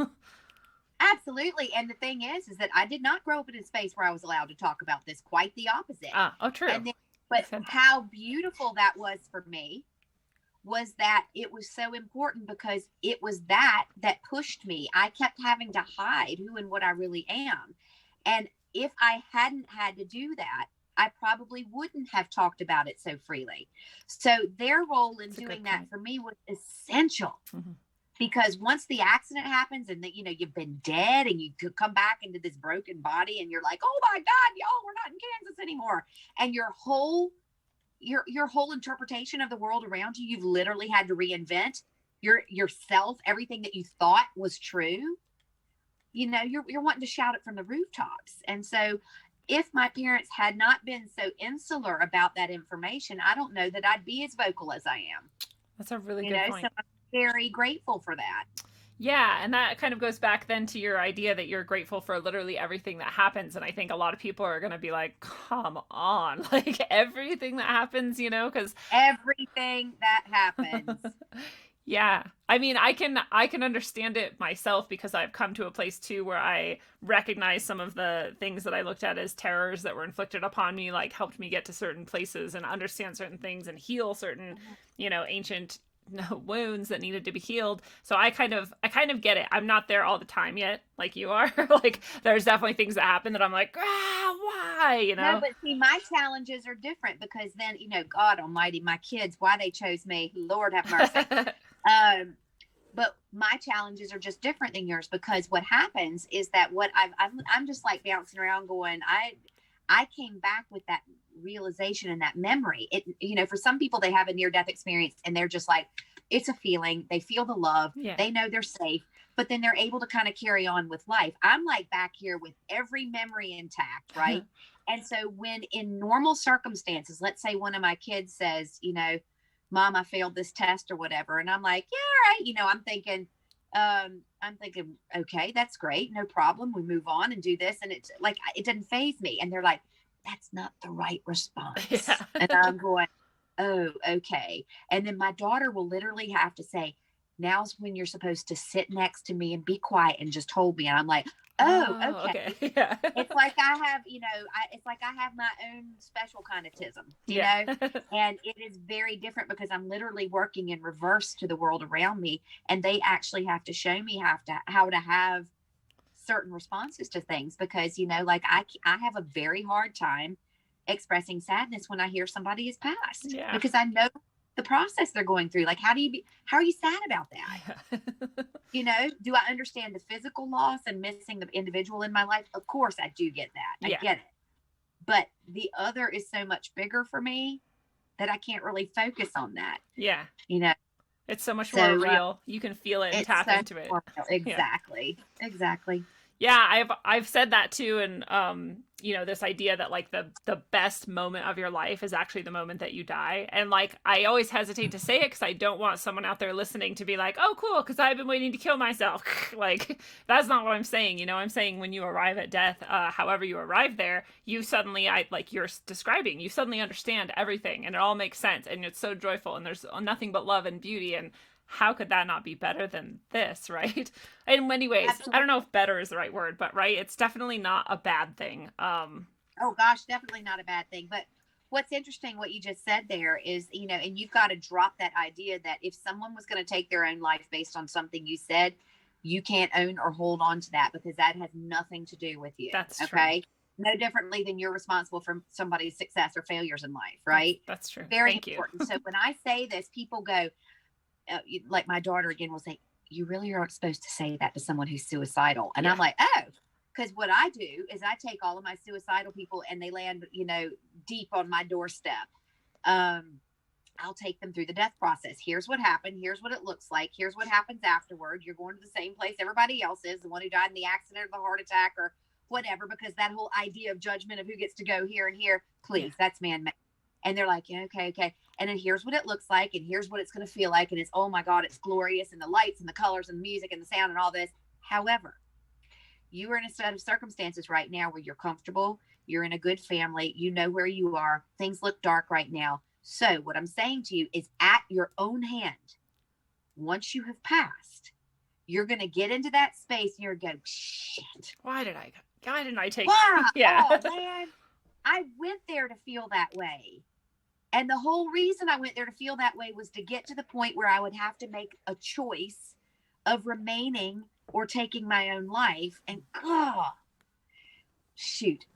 Absolutely. And the thing is that I did not grow up in a space where I was allowed to talk about this. Quite the opposite. Oh, true. And then, but how beautiful that was for me was that it was so important, because it was that pushed me. I kept having to hide who and what I really am. And if I hadn't had to do that, I probably wouldn't have talked about it so freely. So their role in doing that for me was essential. Mm-hmm. Because once the accident happens and that, you know, you've been dead and you could come back into this broken body and you're like, oh my God, y'all, we're not in Kansas anymore. And your whole interpretation of the world around you, you've literally had to reinvent yourself, everything that you thought was true. You know, you're wanting to shout it from the rooftops. And so if my parents had not been so insular about that information, I don't know that I'd be as vocal as I am. That's a really good point. So I'm very grateful for that. Yeah, and that kind of goes back then to your idea that you're grateful for literally everything that happens. And I think a lot of people are going to be like, come on, like everything that happens, you know, because everything that happens. Yeah. I mean, I can understand it myself, because I've come to a place too where I recognize some of the things that I looked at as terrors that were inflicted upon me, like helped me get to certain places and understand certain things and heal certain, you know, ancient wounds that needed to be healed. So I kind of get it. I'm not there all the time yet, like you are. Like there's definitely things that happen that I'm like, why, you know? No, but see, my challenges are different, because then, you know, God Almighty, my kids, why they chose me, Lord have mercy. But my challenges are just different than yours, because what happens is that I'm just like bouncing around going, I came back with that realization and that memory. It, you know, for some people, they have a near-death experience and they're just like, it's a feeling. They feel the love. Yeah. They know they're safe, but then they're able to kind of carry on with life. I'm like back here with every memory intact, right? And so when in normal circumstances, let's say one of my kids says, you know, Mom, I failed this test or whatever. And I'm like, yeah, all right. You know, I'm thinking, okay, that's great. No problem. We move on and do this. And it's like, it doesn't faze me. And they're like, that's not the right response. Yeah. And I'm going, oh, okay. And then my daughter will literally have to say, now's when you're supposed to sit next to me and be quiet and just hold me. And I'm like, oh, okay. Yeah. It's like I have, you know, it's like I have my own special kind of tism, you know, and it is very different because I'm literally working in reverse to the world around me. And they actually have to show me how to have certain responses to things, because, you know, like I have a very hard time expressing sadness when I hear somebody has passed, because I know the process they're going through. Like, how are you sad about that? You know, do I understand the physical loss and missing the individual in my life? Of course I do get that. I get it. But the other is so much bigger for me that I can't really focus on that. Yeah. You know, it's so much more real. You can feel it and tap into it. Exactly. Exactly. Yeah, I've said that too, and you know, this idea that like the best moment of your life is actually the moment that you die, and like I always hesitate to say it because I don't want someone out there listening to be like, oh cool, because I've been waiting to kill myself. Like that's not what I'm saying. You know, I'm saying when you arrive at death, however you arrive there, you suddenly, like you're describing, you suddenly understand everything, and it all makes sense, and it's so joyful, and there's nothing but love and beauty, and how could that not be better than this, right? In many ways. Absolutely. I don't know if better is the right word, but right, it's definitely not a bad thing. Oh gosh, definitely not a bad thing. But what's interesting, what you just said there is, you know, and you've got to drop that idea that if someone was going to take their own life based on something you said, you can't own or hold on to that, because that has nothing to do with you. That's okay. True. No differently than you're responsible for somebody's success or failures in life, right? That's true. Very Thank important. So when I say this, people go, like my daughter again will say, you really aren't supposed to say that to someone who's suicidal. And I'm like, oh, because what I do is I take all of my suicidal people and they land, you know, deep on my doorstep. I'll take them through the death process. Here's what happened. Here's what it looks like. Here's what happens afterward. You're going to the same place everybody else is, the one who died in the accident or the heart attack or whatever, because that whole idea of judgment of who gets to go here and here, please, that's man-made. And they're like, yeah, okay. And then here's what it looks like, and here's what it's going to feel like. And it's, oh my God, it's glorious, and the lights and the colors and the music and the sound and all this. However, you are in a set of circumstances right now where you're comfortable. You're in a good family. You know where you are. Things look dark right now. So what I'm saying to you is, at your own hand, once you have passed, you're going to get into that space and you're going to go, shit. Why didn't I take? Wow. Yeah. Oh, man. I went there to feel that way. And the whole reason I went there to feel that way was to get to the point where I would have to make a choice of remaining or taking my own life. And shoot.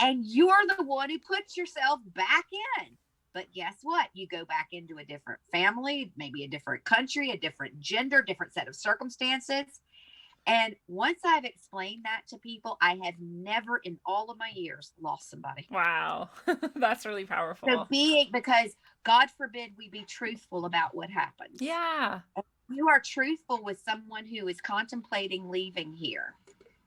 And you're the one who puts yourself back in. But guess what? You go back into a different family, maybe a different country, a different gender, different set of circumstances. And once I've explained that to people, I have never in all of my years lost somebody. Wow. That's really powerful. So because God forbid we be truthful about what happens. Yeah. If you are truthful with someone who is contemplating leaving here,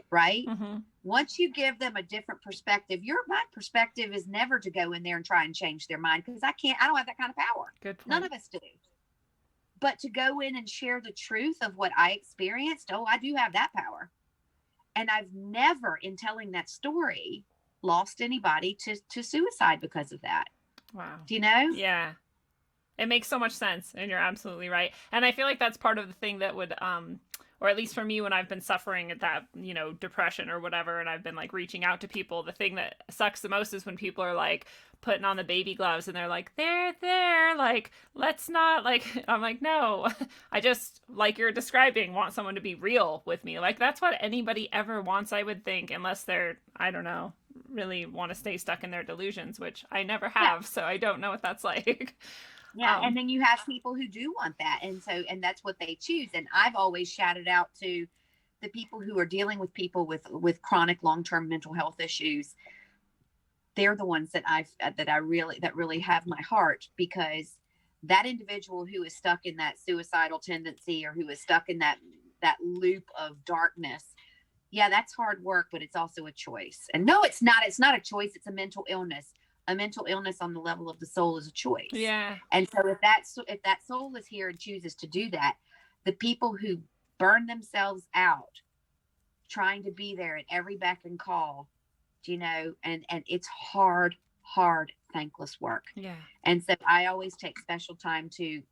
right? Mm-hmm. Once you give them a different perspective, my perspective is never to go in there and try and change their mind, because I don't have that kind of power. Good point. None of us do. But to go in and share the truth of what I experienced, I do have that power. And I've never, in telling that story, lost anybody to suicide because of that. Wow. Do you know? Yeah. It makes so much sense, and you're absolutely right. And I feel like that's part of the thing that would, or at least for me, when I've been suffering at that, depression or whatever, and I've been like reaching out to people, the thing that sucks the most is when people are like putting on the baby gloves and they're like, there, like, let's not, like, I'm like, no, I just, like you're describing, want someone to be real with me. Like, that's what anybody ever wants, I would think, unless they're, I don't know, really want to stay stuck in their delusions, which I never have. Yeah. So I don't know what that's like. Yeah. And then you have people who do want that. And that's what they choose. And I've always shouted out to the people who are dealing with people with chronic long-term mental health issues. They're the ones that really have my heart, because that individual who is stuck in that suicidal tendency, or who is stuck in that loop of darkness. Yeah, that's hard work, but it's also a choice. And no, it's not a choice. It's a mental illness. A mental illness on the level of the soul is a choice. Yeah. And so if that soul is here and chooses to do that, the people who burn themselves out trying to be there at every beck and call, and it's hard, thankless work. Yeah. And so I always take special time to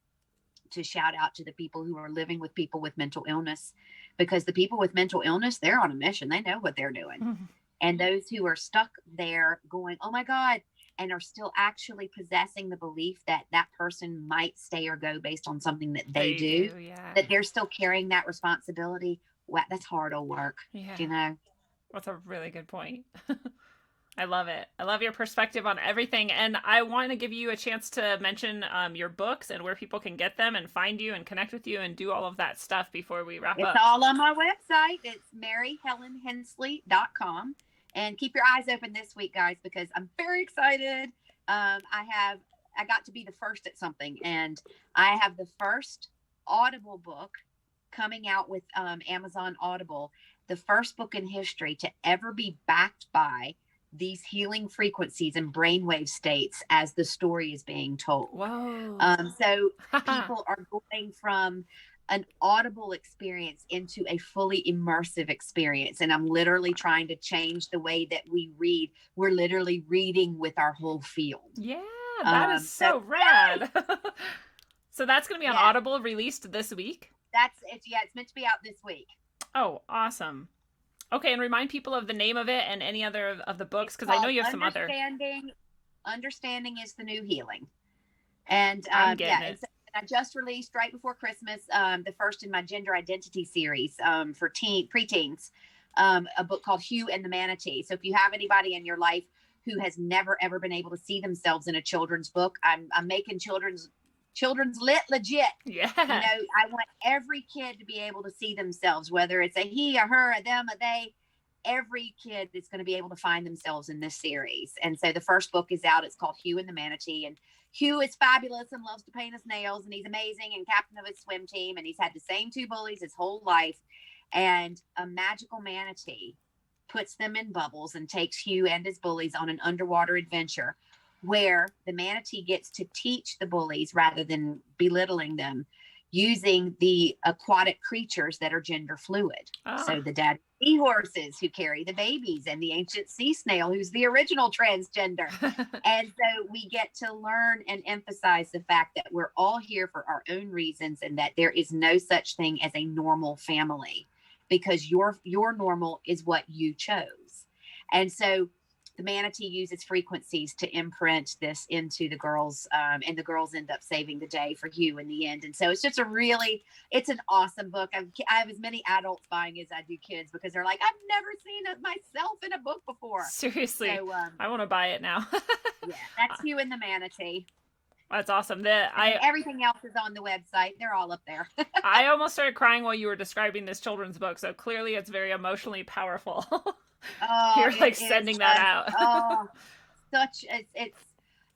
shout out to the people who are living with people with mental illness, because the people with mental illness, they're on a mission. They know what they're doing. Mm-hmm. And those who are stuck there going, oh my God, and are still actually possessing the belief that that person might stay or go based on something that they do, yeah. that they're still carrying that responsibility. Wow, that's hard old work. Yeah. That's a really good point. I love it. I love your perspective on everything. And I want to give you a chance to mention your books and where people can get them and find you and connect with you and do all of that stuff before we wrap up. It's all on my website. It's maryhelenhensley.com. And keep your eyes open this week, guys, because I'm very excited. I got to be the first at something, and I have the first Audible book coming out with Amazon Audible, the first book in history to ever be backed by these healing frequencies and brainwave states as the story is being told. Whoa. So people are going from an audible experience into a fully immersive experience. And I'm literally trying to change the way that we read. We're literally reading with our whole field. Yeah, that is so rad. So that's going to be on Audible, released this week? It's meant to be out this week. Oh, awesome. Okay, and remind people of the name of it and any other of the books, because I know you have some other. Understanding is the New Healing. And I'm getting it. I just released right before Christmas the first in my gender identity series for preteens, a book called Hugh and the Manatee. So if you have anybody in your life who has never ever been able to see themselves in a children's book, I'm making children's lit legit. Yeah. I want every kid to be able to see themselves, whether it's a he, a her, a them, a they. Every kid is going to be able to find themselves in this series. And so the first book is out. It's called Hugh and the Manatee. And Hugh is fabulous and loves to paint his nails, and he's amazing and captain of his swim team, and he's had the same 2 bullies his whole life. And a magical manatee puts them in bubbles and takes Hugh and his bullies on an underwater adventure where the manatee gets to teach the bullies rather than belittling them, using the aquatic creatures that are gender fluid. So the daddy seahorses who carry the babies, and the ancient sea snail who's the original transgender. And so we get to learn and emphasize the fact that we're all here for our own reasons, and that there is no such thing as a normal family, because your normal is what you chose. And so the manatee uses frequencies to imprint this into the girls, and the girls end up saving the day for Hugh in the end. And so it's just it's an awesome book. I have as many adults buying as I do kids, because they're like, I've never seen myself in a book before. Seriously, so, I want to buy it now. Yeah, that's Hugh and the Manatee. That's awesome. Everything else is on the website. They're all up there. I almost started crying while you were describing this children's book, so clearly it's very emotionally powerful. You're like sending that out.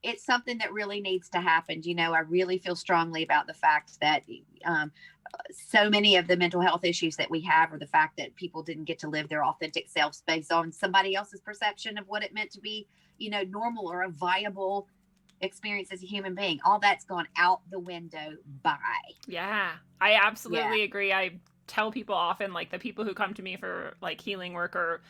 It's something that really needs to happen. You know, I really feel strongly about the fact that so many of the mental health issues that we have are the fact that people didn't get to live their authentic selves based on somebody else's perception of what it meant to be, normal or a viable experience as a human being. All that's gone out the window. Bye. Yeah, I absolutely agree. I tell people often, like the people who come to me for like healing work or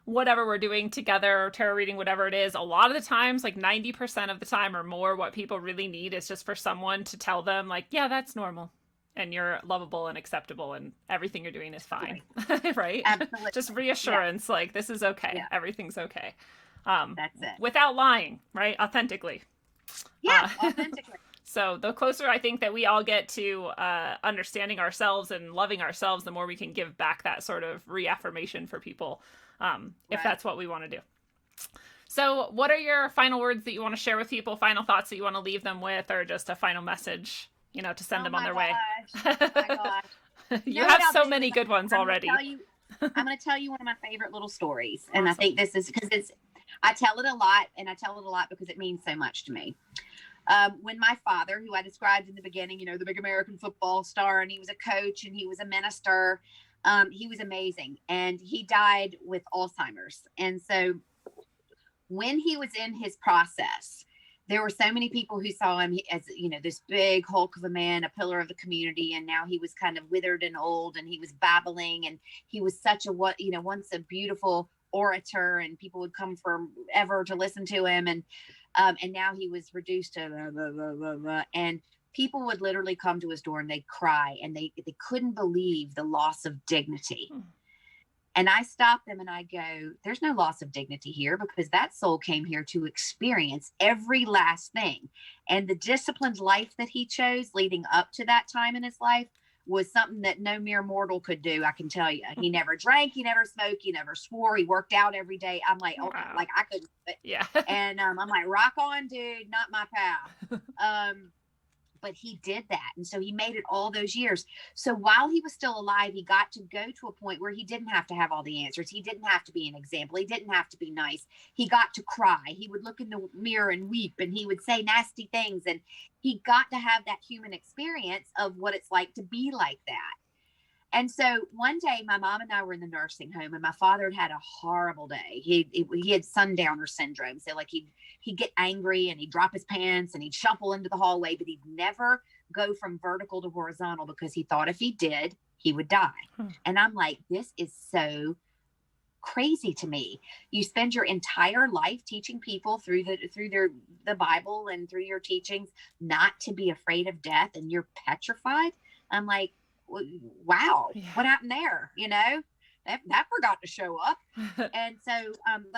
whatever we're doing together, or tarot reading, whatever it is, a lot of the times, like 90% of the time or more, what people really need is just for someone to tell them like, yeah, that's normal, and you're lovable and acceptable, and everything you're doing is fine. Right? Absolutely. Just reassurance, like this is okay. Yeah. Everything's okay. That's it. Without lying, right? Authentically. Yeah, authentically. So the closer I think that we all get to understanding ourselves and loving ourselves, the more we can give back that sort of reaffirmation for people, if that's what we want to do. So what are your final words that you want to share with people, final thoughts that you want to leave them with, or just a final message, to send them on their way? Oh my gosh. You have so many good ones already. I'm going to tell you one of my favorite little stories. Awesome. And I think this is because I tell it a lot, and I tell it a lot because it means so much to me. When my father, who I described in the beginning, the big American football star, and he was a coach and he was a minister, he was amazing, and he died with Alzheimer's. And so when he was in his process, there were so many people who saw him as, this big hulk of a man, a pillar of the community. And now he was kind of withered and old, and he was babbling, and he was such once a beautiful orator, and people would come forever to listen to him. And now he was reduced to blah, blah, blah, blah, blah. And people would literally come to his door and they'd cry, and they couldn't believe the loss of dignity. And I stop them and I go, there's no loss of dignity here, because that soul came here to experience every last thing. And the disciplined life that he chose leading up to that time in his life was something that no mere mortal could do. I can tell you, he never drank, he never smoked, he never swore, he worked out every day. I'm like, okay, wow. Like I couldn't. Yeah. And I'm like, rock on, dude, not my path. But he did that. And so he made it all those years. So while he was still alive, he got to go to a point where he didn't have to have all the answers. He didn't have to be an example. He didn't have to be nice. He got to cry. He would look in the mirror and weep, and he would say nasty things. And he got to have that human experience of what it's like to be like that. And so one day my mom and I were in the nursing home, and my father had a horrible day. He had sundowner syndrome. So like he'd get angry and he'd drop his pants and he'd shuffle into the hallway, but he'd never go from vertical to horizontal, because he thought if he did, he would die. And I'm like, this is so crazy to me. You spend your entire life teaching people through the Bible and through your teachings not to be afraid of death, and you're petrified. I'm like, wow, what happened there? That forgot to show up. And so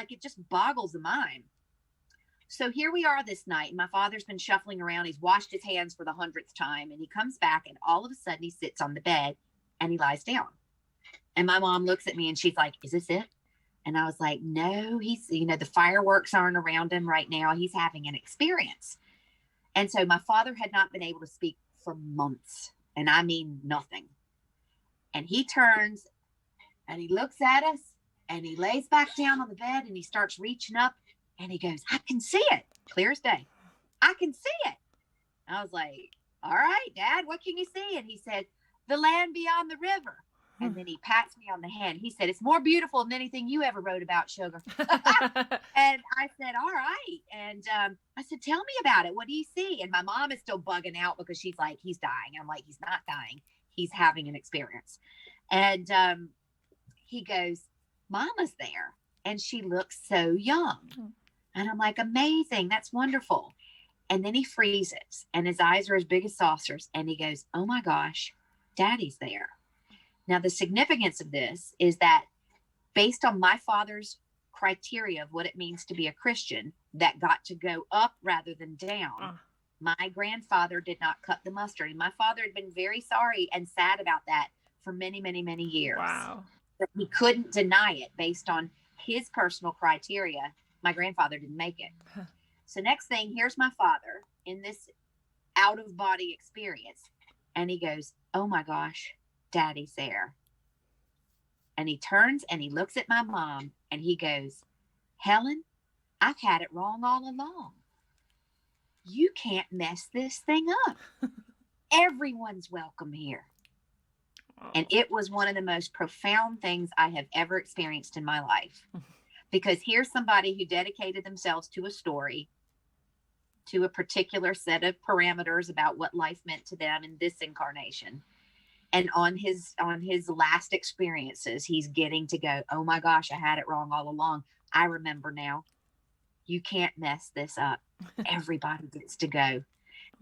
it just boggles the mind. So here we are this night, and my father's been shuffling around. He's washed his hands for the 100th time, and he comes back, and all of a sudden he sits on the bed and he lies down. And my mom looks at me and she's like, is this it? And I was like, no, he's, the fireworks aren't around him right now. He's having an experience. And so my father had not been able to speak for months. And I mean nothing. And he turns and he looks at us, and he lays back down on the bed, and he starts reaching up, and he goes, I can see it, clear as day. I can see it. I was like, all right, Dad, what can you see? And he said, the land beyond the river. And then he pats me on the hand. He said, it's more beautiful than anything you ever wrote about, sugar. And I said, all right. And I said, tell me about it. What do you see? And my mom is still bugging out because she's like, he's dying. I'm like, he's not dying. He's having an experience. And he goes, Mama's there. And she looks so young. And I'm like, amazing. That's wonderful. And then he freezes and his eyes are as big as saucers. And he goes, oh my gosh, Daddy's there. Now, the significance of this is that based on my father's criteria of what it means to be a Christian, that got to go up rather than down. My grandfather did not cut the mustard. And my father had been very sorry and sad about that for many, many, many years. Wow. But he couldn't deny it based on his personal criteria. My grandfather didn't make it. So next thing, here's my father in this out-of-body experience. And he goes, oh my gosh, Daddy's there. And he turns and he looks at my mom and he goes, Helen, I've had it wrong all along. You can't mess this thing up. Everyone's welcome here. And it was one of the most profound things I have ever experienced in my life. Because here's somebody who dedicated themselves to a story, to a particular set of parameters about what life meant to them in this incarnation. And on his last experiences, he's getting to go, oh my gosh, I had it wrong all along. I remember now. You can't mess this up. Everybody gets to go.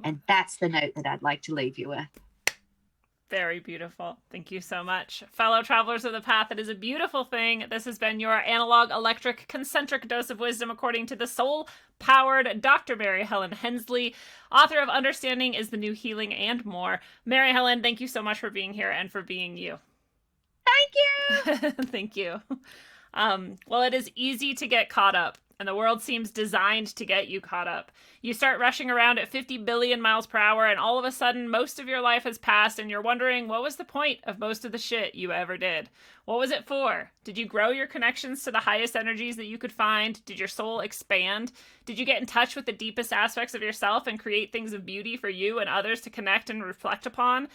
And that's the note that I'd like to leave you with. Very beautiful. Thank you so much. Fellow travelers of the path, it is a beautiful thing. This has been your analog, electric, concentric dose of wisdom according to the soul-powered Dr. Mary Helen Hensley, author of Understanding is the New Healing and more. Mary Helen, thank you so much for being here and for being you. Thank you. Thank you. Well, it is easy to get caught up, and the world seems designed to get you caught up. You start rushing around at 50 billion miles per hour, and all of a sudden, most of your life has passed, and you're wondering, what was the point of most of the shit you ever did? What was it for? Did you grow your connections to the highest energies that you could find? Did your soul expand? Did you get in touch with the deepest aspects of yourself and create things of beauty for you and others to connect and reflect upon?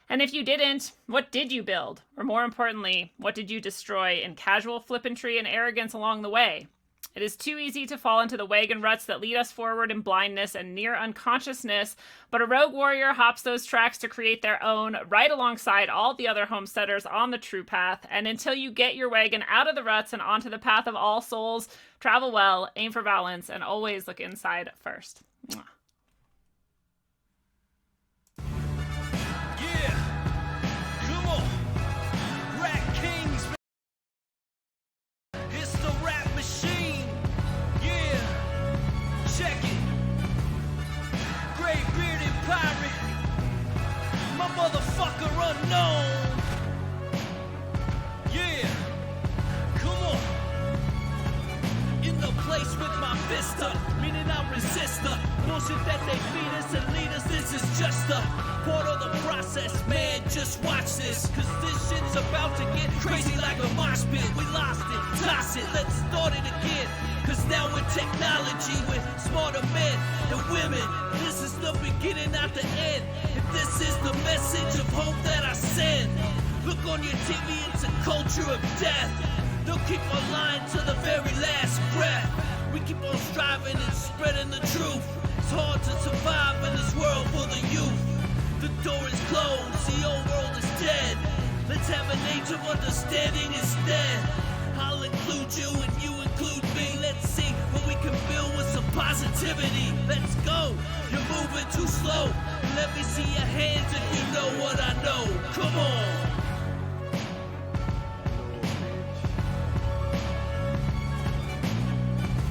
And if you didn't, what did you build? Or more importantly, what did you destroy in casual flippantry and arrogance along the way? It is too easy to fall into the wagon ruts that lead us forward in blindness and near unconsciousness, but a rogue warrior hops those tracks to create their own right alongside all the other homesteaders on the true path. And until you get your wagon out of the ruts and onto the path of all souls, travel well, aim for balance, and always look inside first. Mwah. Motherfucker unknown. Yeah, come on. In the place with my fist up, meaning I resist the bullshit that they feed us and lead us. This is just a part of the process, man. Just watch this, cause this shit's about to get crazy like a mosh pit. We lost it, toss it, let's start it again. Cause now with technology, with smarter men and women, this is the beginning, not the end. If this is the message of hope that I send, look on your TV, it's a culture of death. They'll keep on lying to the very last breath. We keep on striving and spreading the truth. It's hard to survive in this world full of youth. The door is closed, the old world is dead. Let's have an age of understanding instead. I'll include you and you include me. Let's see what we can build with some positivity. Let's go. You're moving too slow. Let me see your hands if you know what I know. Come on.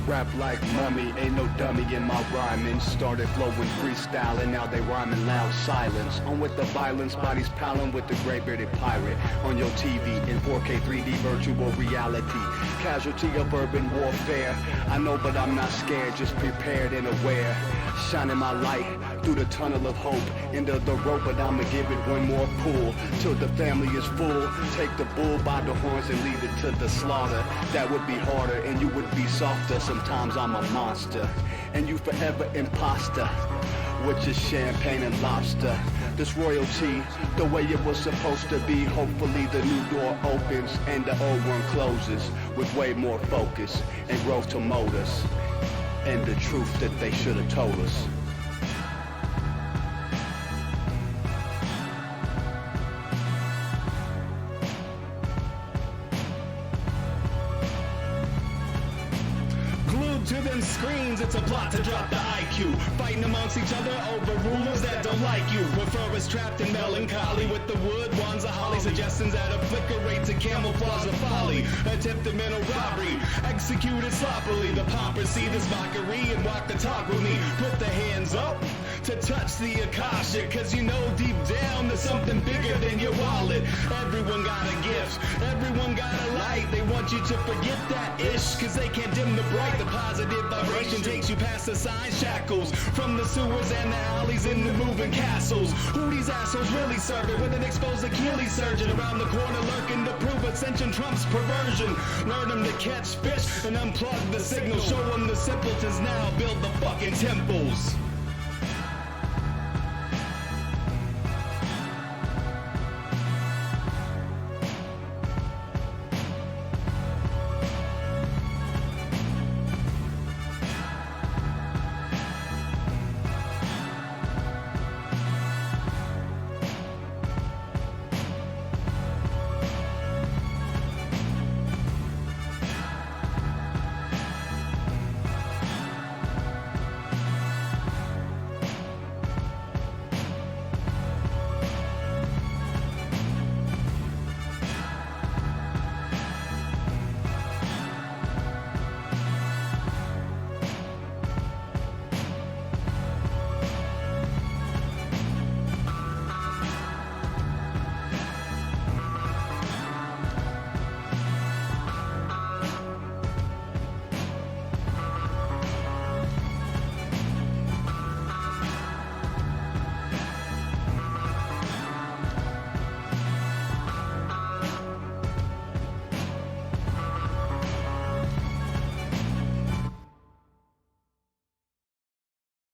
Rap like mummy, ain't no dummy in my rhyming. Started flowing freestyle and now they rhyming loud silence. On with the violence, bodies piling with the gray bearded pirate. On your TV in 4K 3D virtual reality. Casualty of urban warfare. I know but I'm not scared, just prepared and aware. Shining my light through the tunnel of hope. Into the rope, but I'ma give it one more pull. Till the family is full. Take the bull by the horns and lead it to the slaughter. That would be harder and you would be softer. So sometimes I'm a monster, and you forever imposter, with your champagne and lobster. This royalty, the way it was supposed to be. Hopefully the new door opens and the old one closes, with way more focus and growth to mold us, and the truth that they should have told us. To them screens, it's a plot to drop the IQ. Fighting amongst each other over rulers that don't like you. Prefer us trapped in melancholy with the wood wands of holly. Suggestions that a flicker rate to camouflage the folly. Attempted mental robbery, executed sloppily. The paupers see this mockery and walk the talk with me. Put the hands up to touch the Akasha, cause you know deep down there's something bigger than your wallet. Everyone got a gift, everyone got a light. They want you to forget that ish, cause they can't dim the bright. The positive vibration takes you past the sign shackles, from the sewers and the alleys into moving castles. Who these assholes really serving with an exposed Achilles surgeon around the corner lurking to prove ascension trumps perversion? Learn them to catch fish and unplug the signal. Show them the simpletons now build the fucking temples.